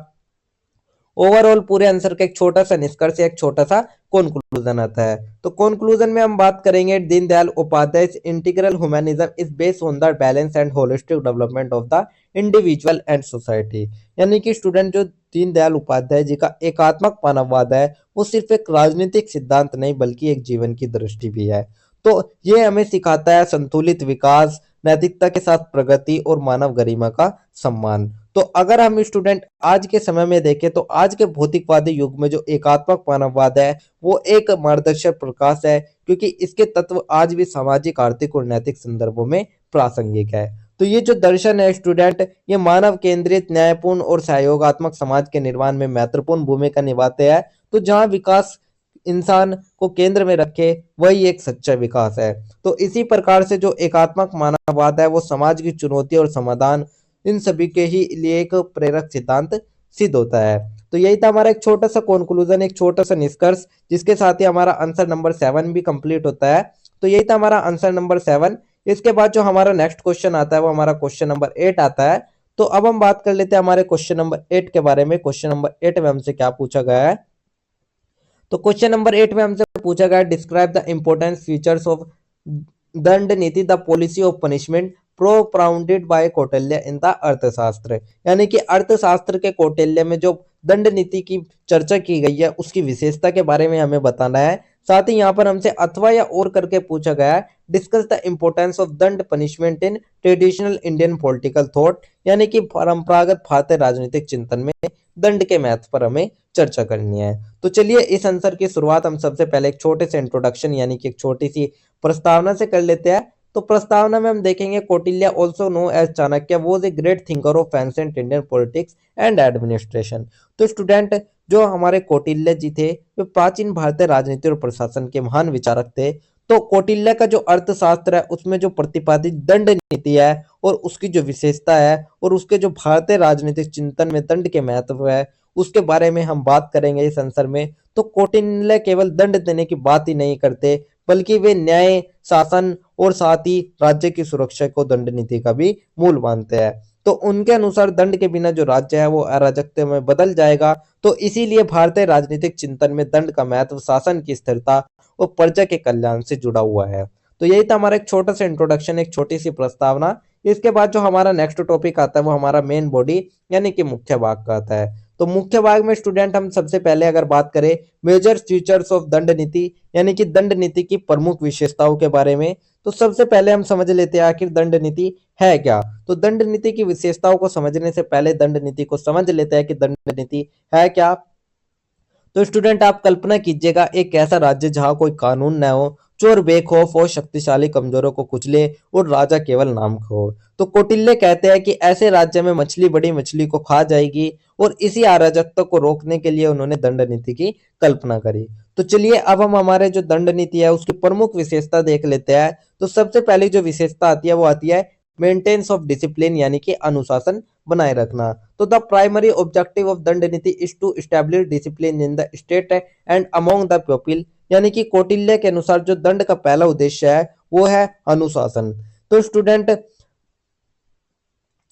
ओवरऑल पूरे आंसर का एक छोटा सा निष्कर्ष, एक छोटा सा कंक्लूजन आता है। तो कंक्लूजन में हम बात करेंगे Deendayal Upadhyay integral humanism is based on the balance and holistic development of the individual and society. यानी कि स्टूडेंट जो दीनदयाल उपाध्याय जी का एकात्मक मानववाद है वो सिर्फ एक राजनीतिक सिद्धांत नहीं बल्कि एक जीवन की दृष्टि भी है। तो ये हमें सिखाता है संतुलित विकास, नैतिकता के साथ प्रगति और मानव गरिमा का सम्मान। तो अगर हम स्टूडेंट आज के समय में देखें तो आज के भौतिकवादी युग में जो एकात्मक मानववाद है वो एक मार्गदर्शक प्रकाश है, क्योंकि इसके तत्व आज भी सामाजिक, आर्थिक और नैतिक संदर्भों में प्रासंगिक है। तो ये जो दर्शन है स्टूडेंट, ये मानव केंद्रित, न्यायपूर्ण और सहयोगात्मक समाज के निर्माण में महत्वपूर्ण भूमिका निभाते हैं। तो जहाँ विकास इंसान को केंद्र में रखे वही एक सच्चा विकास है। तो इसी प्रकार से जो एकात्मक मानववाद है वो समाज की चुनौती और समाधान इन सभी के ही लिए एक प्रेरक सिद्धांत सिद्ध होता है। तो यही था हमारा एक छोटा सा कंक्लूजन, एक छोटा सा निष्कर्ष, जिसके साथ ही हमारा आंसर नंबर 7 भी कंप्लीट होता है। तो यही था हमारा आंसर नंबर 7। इसके बाद जो हमारा नेक्स्ट क्वेश्चन आता है वो हमारा क्वेश्चन नंबर 8 आता है। तो अब हम बात कर लेते हैं हमारे क्वेश्चन नंबर 8 के बारे में। क्वेश्चन नंबर 8 में हमसे क्या पूछा गया है? तो क्वेश्चन नंबर 8 में हमसे पूछा गया describe the important features of danda नीति, the policy of punishment propounded bye Kautilya in the अर्थशास्त्र। यानी कि अर्थशास्त्र के कौटिल्य में जो दंड नीति की चर्चा की गई है उसकी विशेषता के बारे में हमें बताना है। साथ ही यहाँ पर हमसे अथवा या और करके पूछा गया है डिस्कस द इंपॉर्टेंस ऑफ दंड punishment in traditional Indian political thought. यानी कि परंपरागत भारतीय राजनीतिक चिंतन में दंड के महत्व पर हमें चर्चा करनी है। तो चलिए इस आंसर की शुरुआत हम सबसे पहले एक छोटे से इंट्रोडक्शन यानी कि एक छोटी सी प्रस्तावना से कर लेते हैं। तो प्रस्तावना में हम देखेंगे Kautilya also know as Chanakya was a great thinker of ancient Indian politics and administration. तो स्टूडेंट जो हमारे कौटिल्य जी थे वे प्राचीन भारतीय राजनीति और प्रशासन के महान विचारक थे। तो कौटिल्य का जो अर्थशास्त्र है उसमें जो प्रतिपादित दंड नीति है और उसकी जो विशेषता है और उसके जो भारतीय राजनीतिक चिंतन में दंड के महत्व है उसके बारे में हम बात करेंगे इस आंसर में। तो कौटिल्य केवल दंड देने की बात ही नहीं करते बल्कि वे न्याय, शासन और साथ ही राज्य की सुरक्षा को दंड नीति का भी मूल मानते हैं। तो उनके अनुसार दंड के बिना जो राज्य है वो अराजकता में बदल जाएगा। तो इसीलिए भारतीय राजनीतिक चिंतन में दंड का महत्व शासन की स्थिरता और प्रजा के कल्याण से जुड़ा हुआ है। तो यही था हमारा एक छोटा सा इंट्रोडक्शन, एक छोटी सी प्रस्तावना। इसके बाद जो हमारा नेक्स्ट टॉपिक आता है वो हमारा मेन बॉडी यानी कि मुख्य भाग का आता है। तो मुख्य भाग में स्टूडेंट हम सबसे पहले अगर बात करें मेजर फीचर्स ऑफ दंड नीति यानी कि दंड नीति की प्रमुख विशेषताओं के बारे में, तो सबसे पहले हम समझ लेते हैं आखिर दंड नीति है क्या। तो दंड नीति की विशेषताओं को समझने से पहले दंड नीति को समझ लेते हैं कि दंड नीति है क्या। तो स्टूडेंट आप कल्पना कीजिएगा एक ऐसा राज्य जहां कोई कानून न हो, चोर बेखौफ हो, शक्तिशाली कमजोरों को कुचले और राजा केवल नाम का हो। तो कौटिल्य कहते हैं कि ऐसे राज्य में मछली बड़ी मछली को खा जाएगी और इसी अराजकता को रोकने के लिए उन्होंने दंड नीति की कल्पना करी। तो चलिए अब हम हमारे जो दंड नीति है उसकी प्रमुख विशेषता देख लेते हैं। तो सबसे पहली जो विशेषता आती है वो आती है मेंटेनेंस ऑफ डिसिप्लिन यानी कि अनुशासन बनाए रखना। तो the primary objective of danda niti is to establish discipline in the state and among the people. यानी कि कौटिल्य के अनुसार जो दंड का पहला उद्देश्य है वो है अनुशासन। तो स्टूडेंट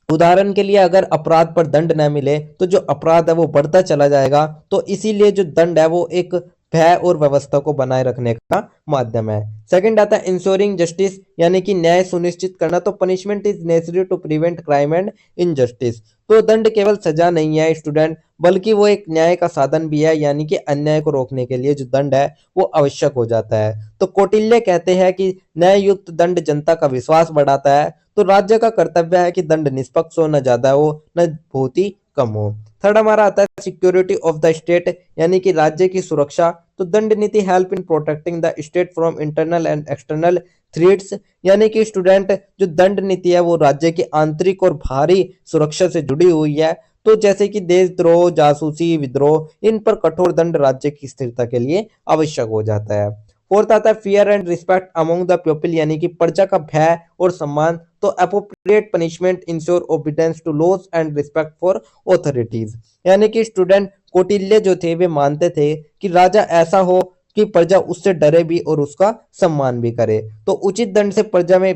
उदाहरण के लिए अगर अपराध पर दंड न मिले तो जो अपराध है वो बढ़ता चला जाएगा। तो इसीलिए जो दंड है वो एक भय और व्यवस्था को बनाए रखने का माध्यम है। सेकंड आता है इंश्योरिंग जस्टिस यानी कि न्याय सुनिश्चित करना। तो punishment is necessary to prevent crime and injustice. तो दंड केवल सजा नहीं है स्टूडेंट बल्कि वो एक न्याय का साधन भी है, यानी कि अन्याय को रोकने के लिए जो दंड है वो आवश्यक हो जाता है। तो कौटिल्य कहते हैं कि न्याय युक्त दंड जनता का विश्वास बढ़ाता है। तो राज्य का कर्तव्य है कि दंड निष्पक्ष हो, न ज्यादा हो न बहुत ही कम हो। थर्ड हमारा आता है सिक्योरिटी ऑफ द स्टेट यानी कि राज्य की सुरक्षा। तो दंड नीति help in protecting the state from internal and external threats. यानी कि स्टूडेंट जो दंड नीति है वो राज्य की आंतरिक और बाहरी सुरक्षा से जुड़ी हुई है। तो जैसे कि देशद्रोह, जासूसी, विद्रोह, इन पर कठोर दंड राज्य की स्थिरता के लिए आवश्यक हो जाता है। फोर्थ आता है fear and respect among the people यानी कि प्रजा का भय और सम्मान। तो appropriate punishment ensure obedience to laws and respect for authorities. यानी कि स्टूडेंट कौटिल्य जो थे वे मानते थे कि राजा ऐसा हो कि प्रजा उससे डरे भी और उसका सम्मान भी करे। तो उचित दंड से प्रजा में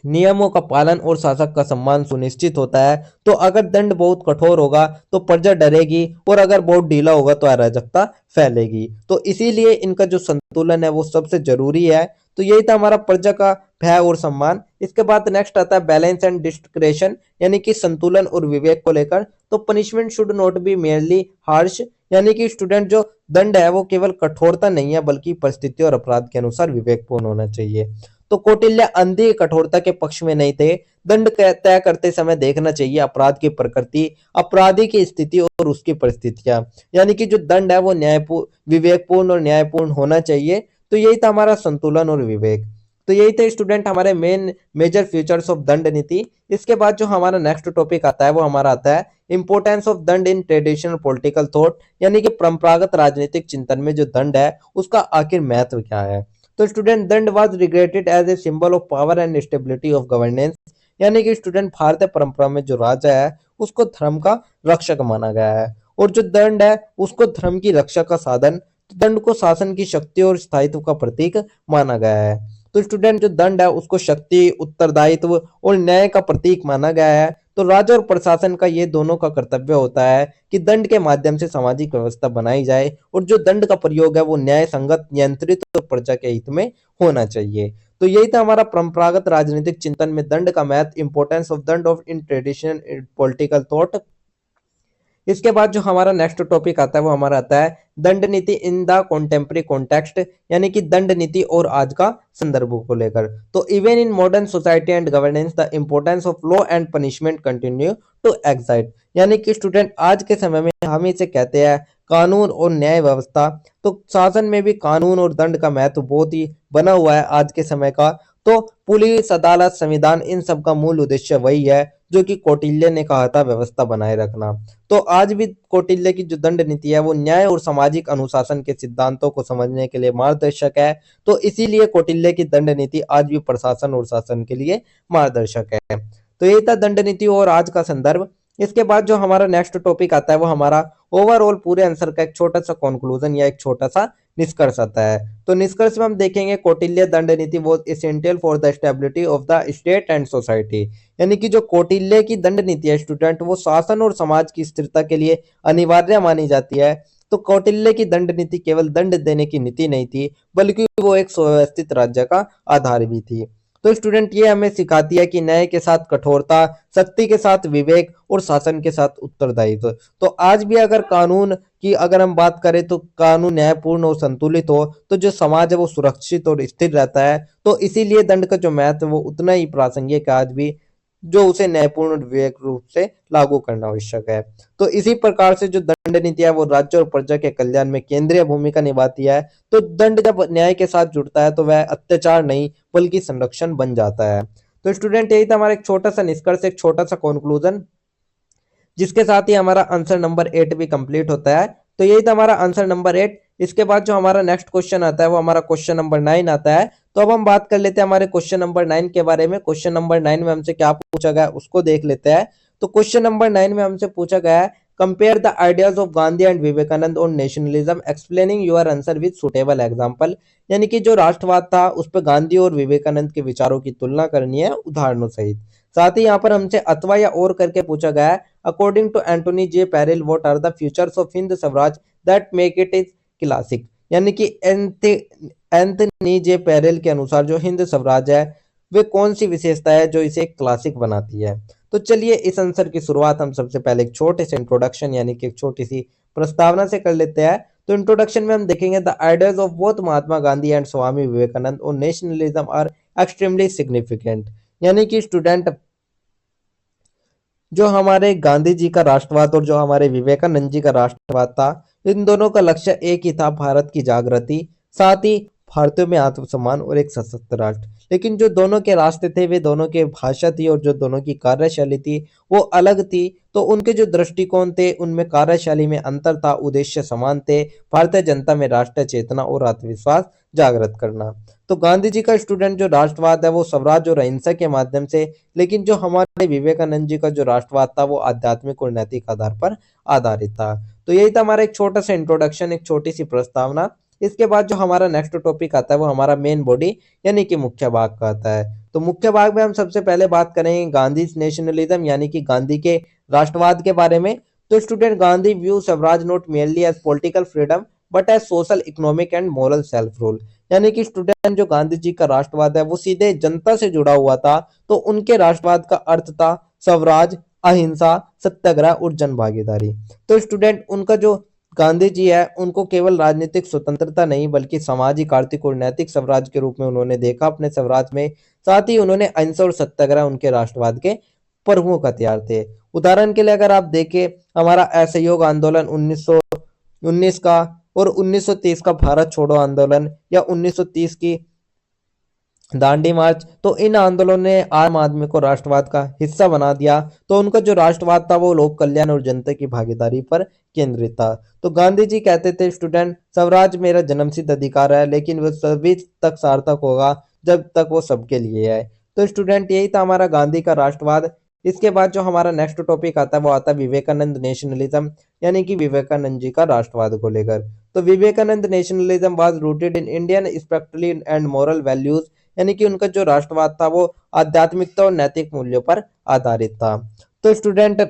नियमों का पालन और शासक का सम्मान सुनिश्चित होता है। तो अगर दंड बहुत कठोर होगा तो प्रजा डरेगी और अगर बहुत ढीला होगा तो अराजकता फैलेगी। तो इसीलिए इनका जो संतुलन है वो सबसे जरूरी है। तो यही था हमारा प्रजा का भय और सम्मान। इसके बाद नेक्स्ट आता है बैलेंस एंड डिस्क्रेशन, यानी कि संतुलन और विवेक को लेकर। तो punishment should not be merely harsh, यानी कि स्टूडेंट जो दंड है वो केवल कठोरता नहीं है बल्कि परिस्थिति और अपराध के अनुसार विवेकपूर्ण होना चाहिए। तो कौटिल्य अंधी कठोरता के पक्ष में नहीं थे। दंड तय करते समय देखना चाहिए अपराध की प्रकृति, अपराधी की स्थिति और उसकी परिस्थितियां, यानी कि जो दंड है वो विवेकपूर्ण और न्यायपूर्ण होना चाहिए। तो यही था हमारा संतुलन और विवेक। तो यही थे स्टूडेंट हमारे मेजर फीचर्स ऑफ दंड नीति। इसके बाद जो हमारा नेक्स्ट टॉपिक आता है वो हमारा आता है इंपोर्टेंस ऑफ दंड इन ट्रेडिशनल पॉलिटिकल थॉट, यानी कि परंपरागत राजनीतिक चिंतन में जो दंड है उसका आखिर महत्व क्या है। तो student danda was regarded as a symbol of power and stability of governance, यानी कि स्टूडेंट भारतीय परंपरा में जो राजा है उसको धर्म का रक्षक माना गया है और जो दंड है उसको धर्म की रक्षा का साधन, तो दंड को शासन की शक्ति और स्थायित्व का प्रतीक माना गया है। तो स्टूडेंट जो दंड है उसको शक्ति, उत्तरदायित्व और न्याय का प्रतीक माना गया है। तो राजा और प्रशासन का ये दोनों का कर्तव्य होता है कि दंड के माध्यम से सामाजिक व्यवस्था बनाई जाए और जो दंड का प्रयोग है वो न्याय संगत, नियंत्रित और प्रजा के हित में होना चाहिए। तो यही था हमारा परंपरागत राजनीतिक चिंतन में दंड का महत्व, इंपोर्टेंस ऑफ दंड of in tradition political thought. इसके बाद जो हमारा नेक्स्ट टॉपिक आता है वो हमारा आता है दंड नीति इन द कॉन्टेम्पररी कॉन्टेक्स्ट, यानी कि दंड नीति और आज का संदर्भों को लेकर। तो even in modern society and governance the importance of law and punishment continue to excite, यानी कि स्टूडेंट आज के समय में हम इसे कहते हैं कानून और न्याय व्यवस्था। तो शासन में भी कानून और दंड का महत्व बहुत ही बना हुआ है आज के समय का। तो पुलिस, अदालत, संविधान, इन सब का मूल उद्देश्य वही है जो कि कौटिल्य ने कहा था, व्यवस्था बनाए रखना। तो आज भी कौटिल्य की जो दंड नीति है वो न्याय और सामाजिक अनुशासन के सिद्धांतों को समझने के लिए मार्गदर्शक है। तो इसीलिए कौटिल्य की दंड नीति आज भी प्रशासन और शासन के लिए मार्गदर्शक है। तो ये था दंड नीति और आज का संदर्भ। इसके बाद जो हमारा नेक्स्ट टॉपिक आता है वो हमारा ओवरऑल पूरे आंसर का एक छोटा सा कंक्लूजन या एक छोटा सा निष्कर्ष आता है। तो निष्कर्ष में हम देखेंगे कौटिल्य दंड नीति was essential for the stability of the state and society, यानी कि जो कौटिल्य की दंड नीति है स्टूडेंट वो शासन और समाज की स्थिरता के लिए अनिवार्य मानी जाती है। तो कौटिल्य की दंड नीति केवल दंड देने की नीति नहीं थी बल्कि वो एक सुव्यवस्थित राज्य का आधार भी थी। तो स्टूडेंट ये हमें सिखाती है कि न्याय के साथ कठोरता, शक्ति के साथ विवेक और शासन के साथ उत्तरदायित्व। तो आज भी अगर कानून की अगर हम बात करें तो कानून न्यायपूर्ण और संतुलित हो तो जो समाज है वो सुरक्षित और स्थिर रहता है। तो इसीलिए दंड का जो महत्व है वो उतना ही प्रासंगिक है आज भी, जो उसे न्यायपूर्ण और विवेक रूप से लागू करना आवश्यक है। तो इसी प्रकार से जो दंड नीति है वो राज्य और प्रजा के कल्याण में केंद्रीय भूमिका निभाती है। तो दंड जब न्याय के साथ जुड़ता है तो वह अत्याचार नहीं बल्कि संरक्षण बन जाता है। तो स्टूडेंट यही था हमारा एक छोटा सा निष्कर्ष, एक छोटा सा कंक्लूजन, जिसके साथ ही हमारा आंसर नंबर 8 भी कंप्लीट होता है। तो यही था हमारा आंसर नंबर 8। इसके बाद जो हमारा नेक्स्ट क्वेश्चन आता है वो हमारा क्वेश्चन नंबर 9 आता है। तो अब हम बात कर लेते हैं हमारे क्वेश्चन नंबर 9 के बारे में। क्वेश्चन नंबर 9 में हमसे क्या पूछा गया उसको देख लेते हैं। तो क्वेश्चन नंबर 9 में हमसे पूछा गया है compare the ideas of Gandhi and Vivekananda on nationalism, explaining your answer with suitable example, यानी कि जो राष्ट्रवाद था उस पर गांधी और विवेकानंद के विचारों की तुलना करनी है उदाहरणों सहित। साथ ही यहाँ पर हमसे अथवा या और करके पूछा गया है according to Antony J Parel what are the features of Hind Swaraj that make it is classic, यानी कि एंथनी जे पैरेल के अनुसार जो हिंद स्वराज है वे कौन सी विशेषता है जो इसे क्लासिक बनाती है। तो चलिए इस आंसर की शुरुआत हम सबसे पहले एक छोटे से इंट्रोडक्शन यानी कि एक छोटी सी प्रस्तावना से कर लेते हैं। तो इंट्रोडक्शन में हम देखेंगे the ideas of both Mahatma Gandhi and Swami Vivekananda और नेशनलिज्म आर एक्सट्रीमली सिग्निफिकेंट, यानी कि स्टूडेंट जो हमारे गांधी जी का राष्ट्रवाद और जो हमारे विवेकानंद जी का राष्ट्रवाद था इन दोनों का लक्ष्य एक ही था, भारत की जागृति। साथ ही भारतीयों में आत्मसम्मान और एक सशक्त राष्ट्र। लेकिन जो दोनों के रास्ते थे, वे दोनों के भाषा थी और जो दोनों की कार्यशैली थी वो अलग थी। तो उनके जो दृष्टिकोण थे उनमें कार्यशैली में अंतर था, उद्देश्य समान थे, भारतीय जनता में राष्ट्रीय चेतना और आत्मविश्वास जागृत करना। तो गांधी जी का स्टूडेंट जो राष्ट्रवाद है वो स्वराज और अहिंसा के माध्यम से, लेकिन जो हमारे विवेकानंद जी का जो राष्ट्रवाद था वो आध्यात्मिक और नैतिक आधार पर आधारित था। तो यही था हमारा एक छोटा सा इंट्रोडक्शन, एक छोटी सी प्रस्तावना। इसके बाद जो हमारा नेक्स्ट टॉपिक आता है वो हमारा मेन बॉडी यानी कि मुख्य भाग का आता है। तो मुख्य भाग में हम सबसे पहले बात करेंगे गांधी नेशनलिज्म यानी कि गांधी के राष्ट्रवाद के बारे में। तो student, Gandhi view swaraj not merely as political freedom but as social, economic and moral self rule. यानी कि स्टूडेंट, जो गांधी जी का राष्ट्रवाद है वो सीधे जनता से जुड़ा हुआ था। तो उनके राष्ट्रवाद का अर्थ था स्वराज, अहिंसा, सत्याग्रह और जन भागीदारी। तो स्टूडेंट, उनका जो गांधी जी है उनको केवल राजनीतिक स्वतंत्रता नहीं बल्कि सामाजिक, आर्थिक और नैतिक स्वराज के रूप में उन्होंने देखा अपने स्वराज में। साथ ही उन्होंने अहिंसा और सत्याग्रह उनके राष्ट्रवाद के प्रमुख हथियार थे। उदाहरण के लिए अगर आप देखें, हमारा असहयोग आंदोलन 1919 का और 1930 का भारत छोड़ो आंदोलन या 1930 की दांडी मार्च, तो इन आंदोलनों ने आम आदमी को राष्ट्रवाद का हिस्सा बना दिया। तो उनका जो राष्ट्रवाद था वो लोक कल्याण और जनता की भागीदारी पर केंद्रित था। तो गांधी जी कहते थे, स्टूडेंट, स्वराज मेरा जन्मसिद्ध अधिकार है, लेकिन वह सभी तक सार्थक होगा जब तक वो सबके लिए है। तो स्टूडेंट, यही था हमारा गांधी का राष्ट्रवाद। इसके बाद जो हमारा नेक्स्ट टॉपिक आता है वो आता है विवेकानंद नेशनलिज्म यानी कि विवेकानंद जी का राष्ट्रवाद को लेकर। तो Vivekananda nationalism was rooted in Indian spiritual and moral values, यानी कि उनका जो राष्ट्रवाद था वो आध्यात्मिकता और नैतिक मूल्यों पर आधारित था। तो स्टूडेंट,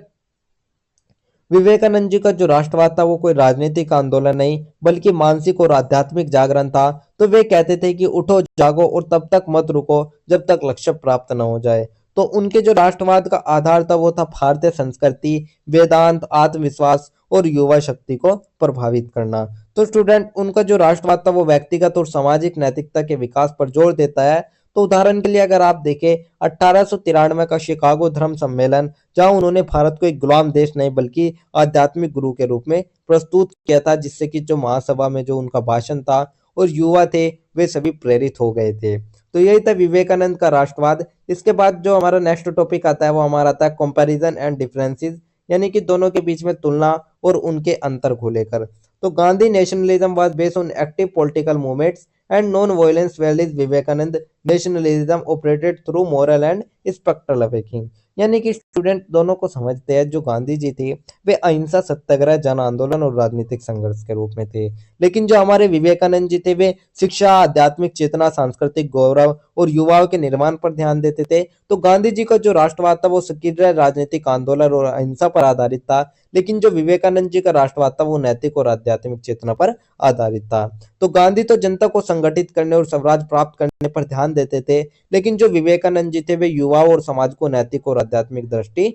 विवेकानंद जी का जो राष्ट्रवाद था वो कोई राजनीतिक आंदोलन नहीं बल्कि मानसिक और आध्यात्मिक जागरण था। तो वे कहते थे कि उठो, जागो और तब तक मत रुको जब तक लक्ष्य प्राप्त न हो जाए। तो उनके जो राष्ट्रवाद का आधार था वो था भारतीय संस्कृति, वेदांत, आत्मविश्वास और युवा शक्ति को प्रभावित करना। तो स्टूडेंट, उनका जो राष्ट्रवाद था वो व्यक्तिगत और सामाजिक नैतिकता के विकास पर जोर देता है। तो उदाहरण के लिए अगर आप देखें, 1893 का शिकागो धर्म सम्मेलन, जहां उन्होंने भारत को एक गुलाम देश नहीं बल्कि आध्यात्मिक गुरु के रूप में प्रस्तुत किया था, जिससे कि जो महासभा में जो उनका भाषण था और युवा थे वे सभी प्रेरित हो गए थे। तो यही था विवेकानंद का राष्ट्रवाद। इसके बाद जो हमारा नेक्स्ट टॉपिक आता है वो हमारा आता है कंपैरिजन एंड डिफरेंसेस, यानी कि दोनों के बीच में तुलना और उनके अंतर को लेकर। तो Gandhi nationalism was based on active political movements and non violence, whereas Vivekananda nationalism operated through moral and spiritual awakening. यानी कि स्टूडेंट, दोनों को समझते हैं, जो गांधी जी थे वे अहिंसा, सत्याग्रह, जन आंदोलन और राजनीतिक संघर्ष के रूप में थे। लेकिन जो हमारे विवेकानंद जी थे वे शिक्षा, आध्यात्मिक चेतना, सांस्कृतिक गौरव और युवाओं के निर्माण पर ध्यान देते थे। तो गांधी जी का जो राष्ट्रवाद था वो सक्रिय राजनीतिक आंदोलन और अहिंसा पर आधारित था, लेकिन जो विवेकानंद जी का राष्ट्रवाद था वो नैतिक और आध्यात्मिक चेतना पर आधारित था। तो गांधी तो जनता को संगठित करने और स्वराज प्राप्त करने पर ध्यान देते थे, लेकिन जो विवेकानंद जी थे वे युवाओं और समाज को नैतिक और आध्यात्मिक दृष्टि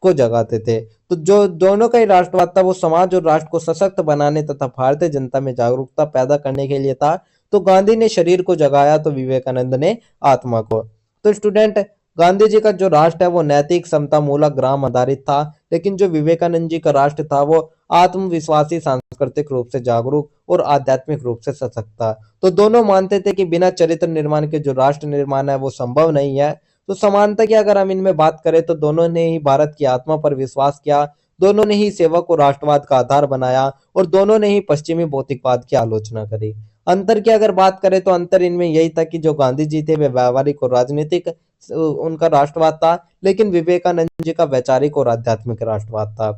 को जगाते थे। तो जो दोनों का ही राष्ट्रवाद था वो समाज और राष्ट्र को सशक्त बनाने तथा भारतीय जनता में जागरूकता पैदा करने के लिए था। तो गांधी ने शरीर को जगाया तो विवेकानंद ने आत्मा को। तो स्टूडेंट, गांधी जी का जो राष्ट्र है वो नैतिक, समता मूलक, ग्राम आधारित था, लेकिन जो विवेकानंद जी का राष्ट्र था वो आत्मविश्वासी, सांस्कृतिक रूप से जागरूक और आध्यात्मिक रूप से सशक्त था। तो दोनों मानते थे कि बिना चरित्र निर्माण के जो राष्ट्र निर्माण है वो संभव नहीं है। तो समानता की अगर हम इनमें बात करें तो दोनों ने ही भारत की आत्मा पर विश्वास किया, दोनों ने ही सेवा को राष्ट्रवाद का आधार बनाया और दोनों ने ही पश्चिमी भौतिकवाद की आलोचना करी। अंतर की अगर बात करें तो अंतर इनमें यही था कि जो गांधी जी थे वे व्यावहारिक और राजनीतिक उनका राष्ट्रवाद था, लेकिन विवेकानंद जी का वैचारिक और आध्यात्मिक राष्ट्रवाद था।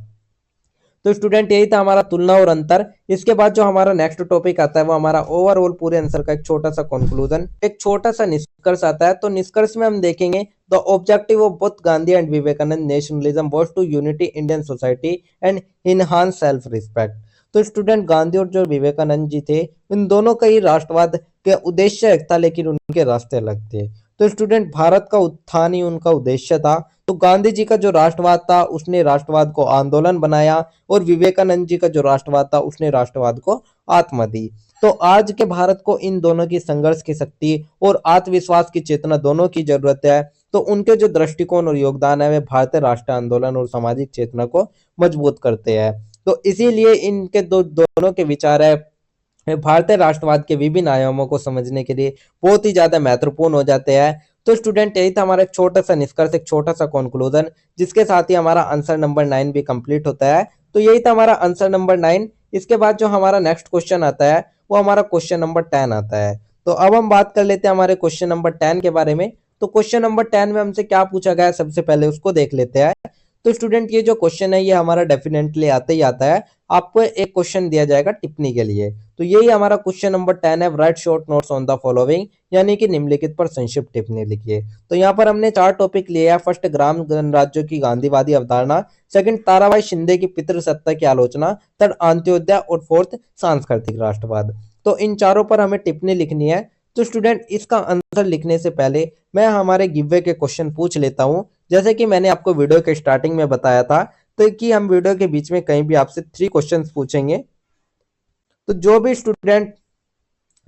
तो स्टूडेंट, यही था हमारा तुलना और अंतर। इसके बाद जो हमारा नेक्स्ट टॉपिक आता है वो हमारा ओवरऑल पूरे आंसर का एक छोटा सा कंक्लूजन, एक छोटा सा निष्कर्ष आता है। तो निष्कर्ष में हम देखेंगे, the objective of both Gandhi and Vivekananda nationalism was to unity Indian society and enhance self respect. तो स्टूडेंट, गांधी और जो विवेकानंद जी थे इन दोनों का ही राष्ट्रवाद के उद्देश्य एक था, लेकिन उनके रास्ते अलग थे। तो स्टूडेंट, भारत का उत्थान ही उनका उद्देश्य था। तो गांधी जी का जो राष्ट्रवाद था उसने राष्ट्रवाद को आंदोलन बनाया और विवेकानंद जी का जो राष्ट्रवाद था उसने राष्ट्रवाद को आत्मा दी। तो आज के भारत को इन दोनों की संघर्ष की शक्ति और आत्मविश्वास की चेतना दोनों की जरूरत है। तो उनके जो दृष्टिकोण और योगदान है वे भारतीय राष्ट्रीय आंदोलन और सामाजिक चेतना को मजबूत करते हैं। तो इसीलिए इनके दोनों के विचार है भारतीय राष्ट्रवाद के विभिन्न आयामों को समझने के लिए बहुत ही ज्यादा महत्वपूर्ण हो जाते हैं। तो स्टूडेंट यही था हमारा एक छोटा सा निष्कर्ष, एक छोटा सा कंक्लूजन, जिसके साथ ही हमारा आंसर नंबर 9 भी कंप्लीट होता है। तो यही था हमारा आंसर नंबर 9। इसके बाद जो हमारा नेक्स्ट क्वेश्चन आता है वो हमारा क्वेश्चन नंबर 10 आता है। तो अब हम बात कर लेते हैं हमारे क्वेश्चन नंबर 10 के बारे में। तो क्वेश्चन नंबर 10 में हमसे क्या पूछा गया है, सबसे पहले उसको देख लेते हैं। तो स्टूडेंट ये जो क्वेश्चन है ये हमारा डेफिनेटली आता ही आता है। आपको एक क्वेश्चन दिया जाएगा टिप्पणी के लिए। तो यही हमारा क्वेश्चन नंबर 10 है, right short notes on the following, यानी कि निम्नलिखित पर संक्षिप्त टिप्पणी लिखिए। तो यहाँ पर हमने 4 टॉपिक लिए हैं। फर्स्ट, ग्राम गणराज्यों की गांधीवादी अवधारणा। सेकंड, ताराबाई शिंदे की पितृसत्ता की आलोचना। थर्ड, अंत्योदय। और फोर्थ, सांस्कृतिक राष्ट्रवाद। तो इन चारों पर हमें टिप्पणी लिखनी है। तो स्टूडेंट इसका आंसर लिखने से पहले मैं हमारे गिववे के क्वेश्चन पूछ लेता हूँ। जैसे कि मैंने आपको वीडियो के स्टार्टिंग में बताया था, तो कि हम वीडियो के बीच में कहीं भी आपसे 3 क्वेश्चंस पूछेंगे। तो जो भी स्टूडेंट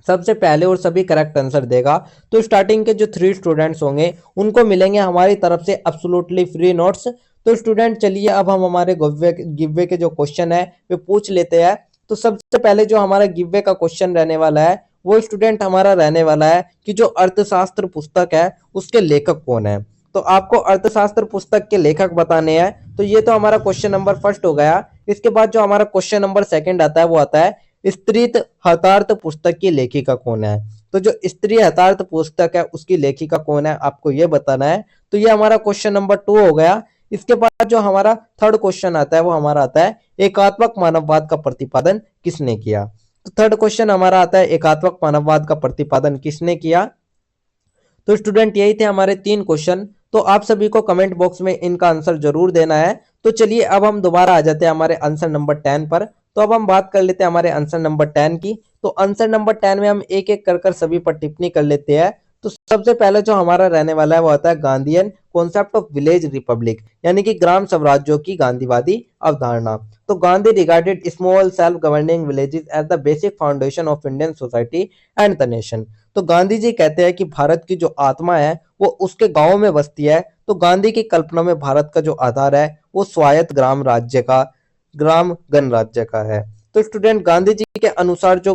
सबसे पहले और सभी करेक्ट आंसर देगा, तो स्टार्टिंग के जो 3 स्टूडेंट्स होंगे उनको मिलेंगे हमारी तरफ से एब्सोल्युटली फ्री नोट्स। तो स्टूडेंट चलिए अब हम हमारे गिववे के जो क्वेश्चन है वे पूछ लेते हैं। तो सबसे पहले जो हमारा गिववे का क्वेश्चन रहने वाला है वो स्टूडेंट हमारा रहने वाला है कि जो अर्थशास्त्र पुस्तक है उसके लेखक कौन है। तो आपको अर्थशास्त्र पुस्तक के लेखक बताने हैं। तो ये तो हमारा क्वेश्चन नंबर फर्स्ट हो गया। इसके बाद जो हमारा क्वेश्चन नंबर सेकंड आता है वो आता है, स्त्री हतार्थ पुस्तक की लेखिका कौन है। तो जो स्त्री हतार्थ पुस्तक है उसकी लेखिका कौन है आपको ये बताना है। तो ये हमारा क्वेश्चन नंबर 2 हो गया। इसके बाद जो हमारा थर्ड क्वेश्चन आता है वो हमारा आता है, एकात्मक मानववाद का प्रतिपादन किसने किया। तो थर्ड क्वेश्चन हमारा आता है, एकात्मक मानववाद का प्रतिपादन किसने किया। तो स्टूडेंट यही थे हमारे 3 क्वेश्चन। तो आप सभी को कमेंट बॉक्स में इनका आंसर जरूर देना है। तो चलिए अब हम दोबारा आ जाते हैं हमारे आंसर नंबर 10 पर। तो अब हम बात कर लेते हैं हमारे आंसर नंबर 10 की। तो आंसर नंबर 10 में हम एक एक कर सभी पर टिप्पणी कर लेते हैं। तो सबसे पहले जो हमारा रहने वाला है वो आता है, Gandhian concept of village republic, यानी कि ग्राम स्वराज्यों की गांधीवादी अवधारणा। तो Gandhi regarded small self governing villages as the basic foundation of Indian society and the nation. तो गांधी जी कहते हैं कि भारत की जो आत्मा है वो उसके गांव में बसती है। तो गांधी की कल्पना में भारत का जो आधार है वो स्वायत्त ग्राम गणराज्य का है। तो स्टूडेंट गांधी जी के अनुसार जो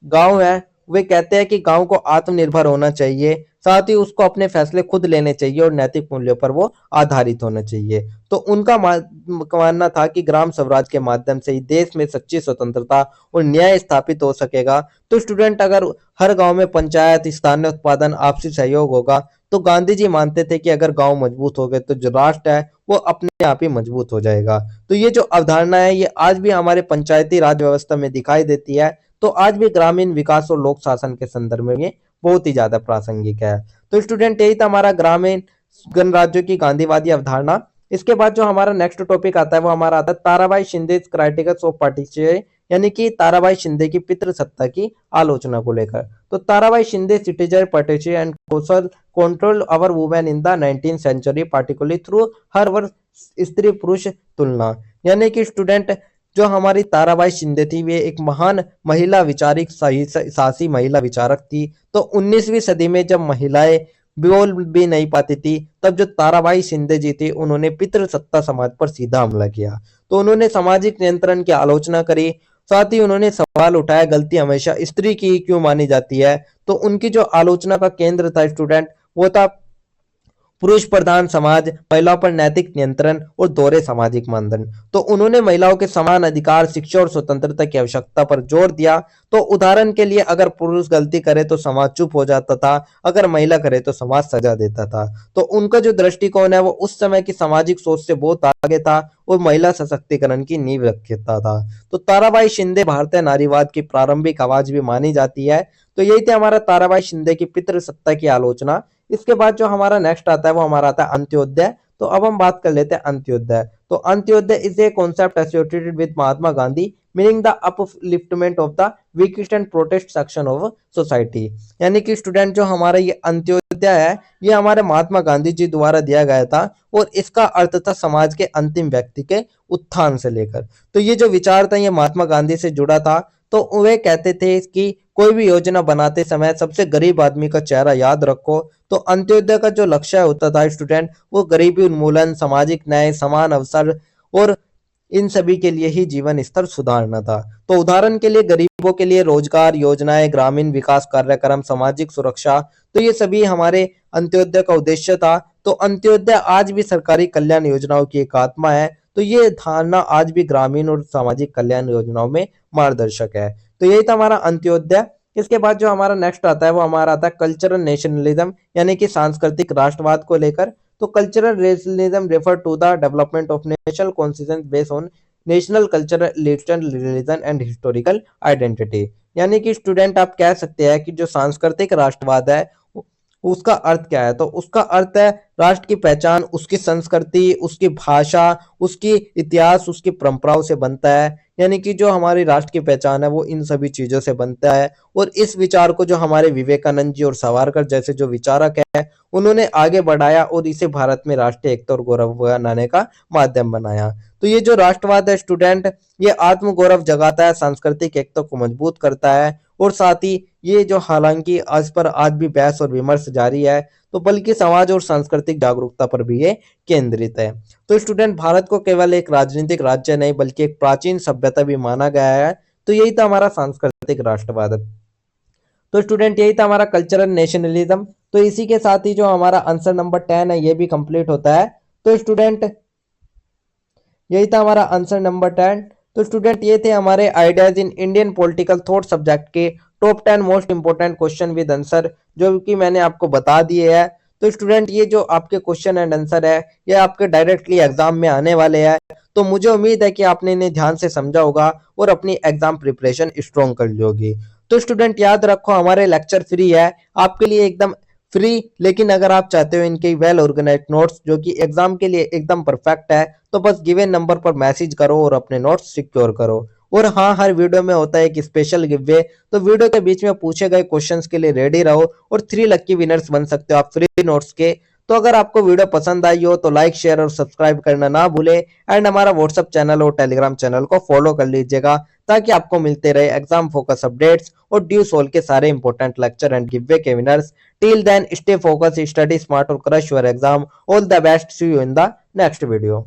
गांव है वे कहते हैं कि गांव को आत्मनिर्भर होना चाहिए, साथ ही उसको अपने फैसले खुद लेने चाहिए और नैतिक मूल्यों पर वो आधारित होना चाहिए। तो उनका मानना था कि ग्राम स्वराज के माध्यम से ही देश में सच्ची स्वतंत्रता और न्याय स्थापित हो सकेगा। तो स्टूडेंट अगर हर गांव में पंचायत, स्थानीय उत्पादन, आपसी सहयोग होगा, तो गांधी जी मानते थे कि अगर गांव मजबूत हो गए तो जो राष्ट्र है वो अपने आप ही मजबूत हो जाएगा। तो ये जो अवधारणा है ये आज भी हमारे पंचायती राज व्यवस्था में दिखाई देती है। तो आज भी ग्रामीण विकास और लोक शासन के संदर्भ में ये बहुत ही ज्यादा प्रासंगिक है। तो स्टूडेंट यही था हमारा ग्रामीण गणराज्यों की गांधीवादी अवधारणा। इसके बाद जो हमारा नेक्स्ट टॉपिक आता है वो हमारा आता है, ताराबाई शिंदे क्राइटिकल्स ऑफ पार्टिशन, यानी कि ताराबाई शिंदे की पितृसत्ता की आलोचना को लेकर। तो Tarabai Shinde citizen partition and social control over women in the 19th century particularly through her वर्ष स्त्री पुरुष तुलना, यानी कि स्टूडेंट जो हमारी ताराबाई शिंदे थी वे एक महान महिला विचारिक साहसी महिला विचारक थी। तो 19वीं सदी में जब महिलाएं बोल भी नहीं पाती थी, तब जो ताराबाई शिंदे जी थी उन्होंने पितृसत्ता समाज पर सीधा हमला किया। तो उन्होंने सामाजिक नियंत्रण की आलोचना करी, साथ ही उन्होंने सवाल उठाया गलती हमेशा स्त्री की क्यों मानी जाती है। तो उनकी जो आलोचना का केंद्र था स्टूडेंट वो था पुरुष प्रधान समाज, महिलाओं पर नैतिक नियंत्रण और दोहरे सामाजिक मानदंड। तो उन्होंने महिलाओं के समान अधिकार, शिक्षा और स्वतंत्रता की आवश्यकता पर जोर दिया। तो उदाहरण के लिए अगर पुरुष गलती करे तो समाज चुप हो जाता था, अगर महिला करे तो समाज सजा देता था। तो उनका जो दृष्टिकोण है वो उस समय की सामाजिक सोच से बहुत आगे था और महिला सशक्तिकरण की नींव रखता था। तो ताराबाई शिंदे भारतीय नारीवाद की प्रारंभिक आवाज भी मानी जाती है। तो यही थे हमारा ताराबाई शिंदे की पितृसत्ता की आलोचना। इसके बाद जो हमारा नेक्स्ट आता है वो हमारा आता है अंत्योदय। तो अब हम बात कर लेते हैं अंत्योदय। तो Antyodaya is a concept associated with Mahatma Gandhi, meaning the upliftment of the weakest and protest section of society, यानी कि स्टूडेंट जो हमारा ये अंत्योदय है ये हमारे महात्मा गांधी जी द्वारा दिया गया था और इसका अर्थ था समाज के अंतिम व्यक्ति के उत्थान से लेकर। तो ये जो विचार था ये महात्मा गांधी से जुड़ा था। तो वे कहते थे कि कोई भी योजना बनाते समय सबसे गरीब आदमी का चेहरा याद रखो। तो अंत्योदय का जो लक्ष्य होता था स्टूडेंट वो गरीबी उन्मूलन, सामाजिक न्याय, समान अवसर और इन सभी के लिए ही जीवन स्तर सुधारना था। तो उदाहरण के लिए गरीबों के लिए रोजगार योजनाएं, ग्रामीण विकास कार्यक्रम, सामाजिक सुरक्षा, तो ये सभी हमारे अंत्योदय का उद्देश्य था। तो अंत्योदय आज भी सरकारी कल्याण योजनाओं की एक आत्मा है। तो ये धारणा आज भी ग्रामीण और सामाजिक कल्याण योजनाओं में मार्गदर्शक है। तो यही था हमारा अंत्योदय। इसके बाद जो हमारा नेक्स्ट आता है वो हमारा आता है कल्चरल नेशनलिज्म, यानी कि सांस्कृतिक राष्ट्रवाद को लेकर। तो cultural nationalism refer to the development of national consciousness based on national cultural religion and historical identity. यानी कि स्टूडेंट आप कह सकते हैं कि जो सांस्कृतिक राष्ट्रवाद है उसका अर्थ क्या है। तो उसका अर्थ है राष्ट्र की पहचान उसकी संस्कृति, उसकी भाषा, उसकी इतिहास, उसकी परंपराओं से बनता है। यानी कि जो हमारी राष्ट्र की पहचान है वो इन सभी चीजों से बनता है। और इस विचार को जो हमारे विवेकानंद जी और सावरकर जैसे जो विचारक है उन्होंने आगे बढ़ाया और इसे भारत में राष्ट्रीय एकता और गौरव बनाने का माध्यम बनाया। तो ये जो राष्ट्रवाद है स्टूडेंट, ये आत्म गौरव जगाता है, सांस्कृतिक एकता को मजबूत करता है, और साथ ही ये जो हालांकि आज भी बहस और विमर्श जारी है, तो बल्कि समाज और सांस्कृतिक जागरूकता पर भी ये केंद्रित है। तो स्टूडेंट, भारत को केवल एक राजनीतिक राज्य नहीं बल्कि एक प्राचीन सभ्यता भी माना गया है। तो यही था हमारा सांस्कृतिक राष्ट्रवाद। तो स्टूडेंट, यही था हमारा कल्चरल नेशनलिज्म। तो इसी के साथ ही जो हमारा आंसर नंबर 10 है ये भी कंप्लीट होता है। तो स्टूडेंट, यही था हमारा आंसर नंबर 10। तो स्टूडेंट, ये थे हमारे ideas in Indian political thought subject के top 10 most important question with answer, जो कि मैंने आपको बता दिए हैं। तो स्टूडेंट, ये जो आपके क्वेश्चन एंड आंसर है ये आपके डायरेक्टली एग्जाम में आने वाले हैं। तो मुझे उम्मीद है कि आपने इन्हें ध्यान से समझा होगा और अपनी एग्जाम प्रिपरेशन स्ट्रॉन्ग कर ली होगी। तो स्टूडेंट, याद रखो हमारे लेक्चर फ्री है आपके लिए, एकदम फ्री। लेकिन अगर आप चाहते हो इनके वेल ऑर्गेनाइज्ड नोट्स जो कि एग्जाम के लिए एकदम परफेक्ट है, तो बस गिवन नंबर पर मैसेज करो और अपने नोट्स सिक्योर करो। और हाँ, हर वीडियो में होता है एक स्पेशल गिव वे, तो वीडियो के बीच में पूछे गए क्वेश्चंस के लिए रेडी रहो और 3 लकी विनर्स बन सकते हो आप फ्री नोट्स के। तो अगर आपको वीडियो पसंद आई हो तो लाइक, शेयर और सब्सक्राइब करना ना भूले, एंड हमारा व्हाट्सएप चैनल और टेलीग्राम चैनल को फॉलो कर लीजिएगा ताकि आपको मिलते रहे एग्जाम फोकस अपडेट्स और ड्यू सोल के सारे important lecture and giveaway के winners. Till then, stay focus, study smart और crush your exam. All the best, see you in the next video.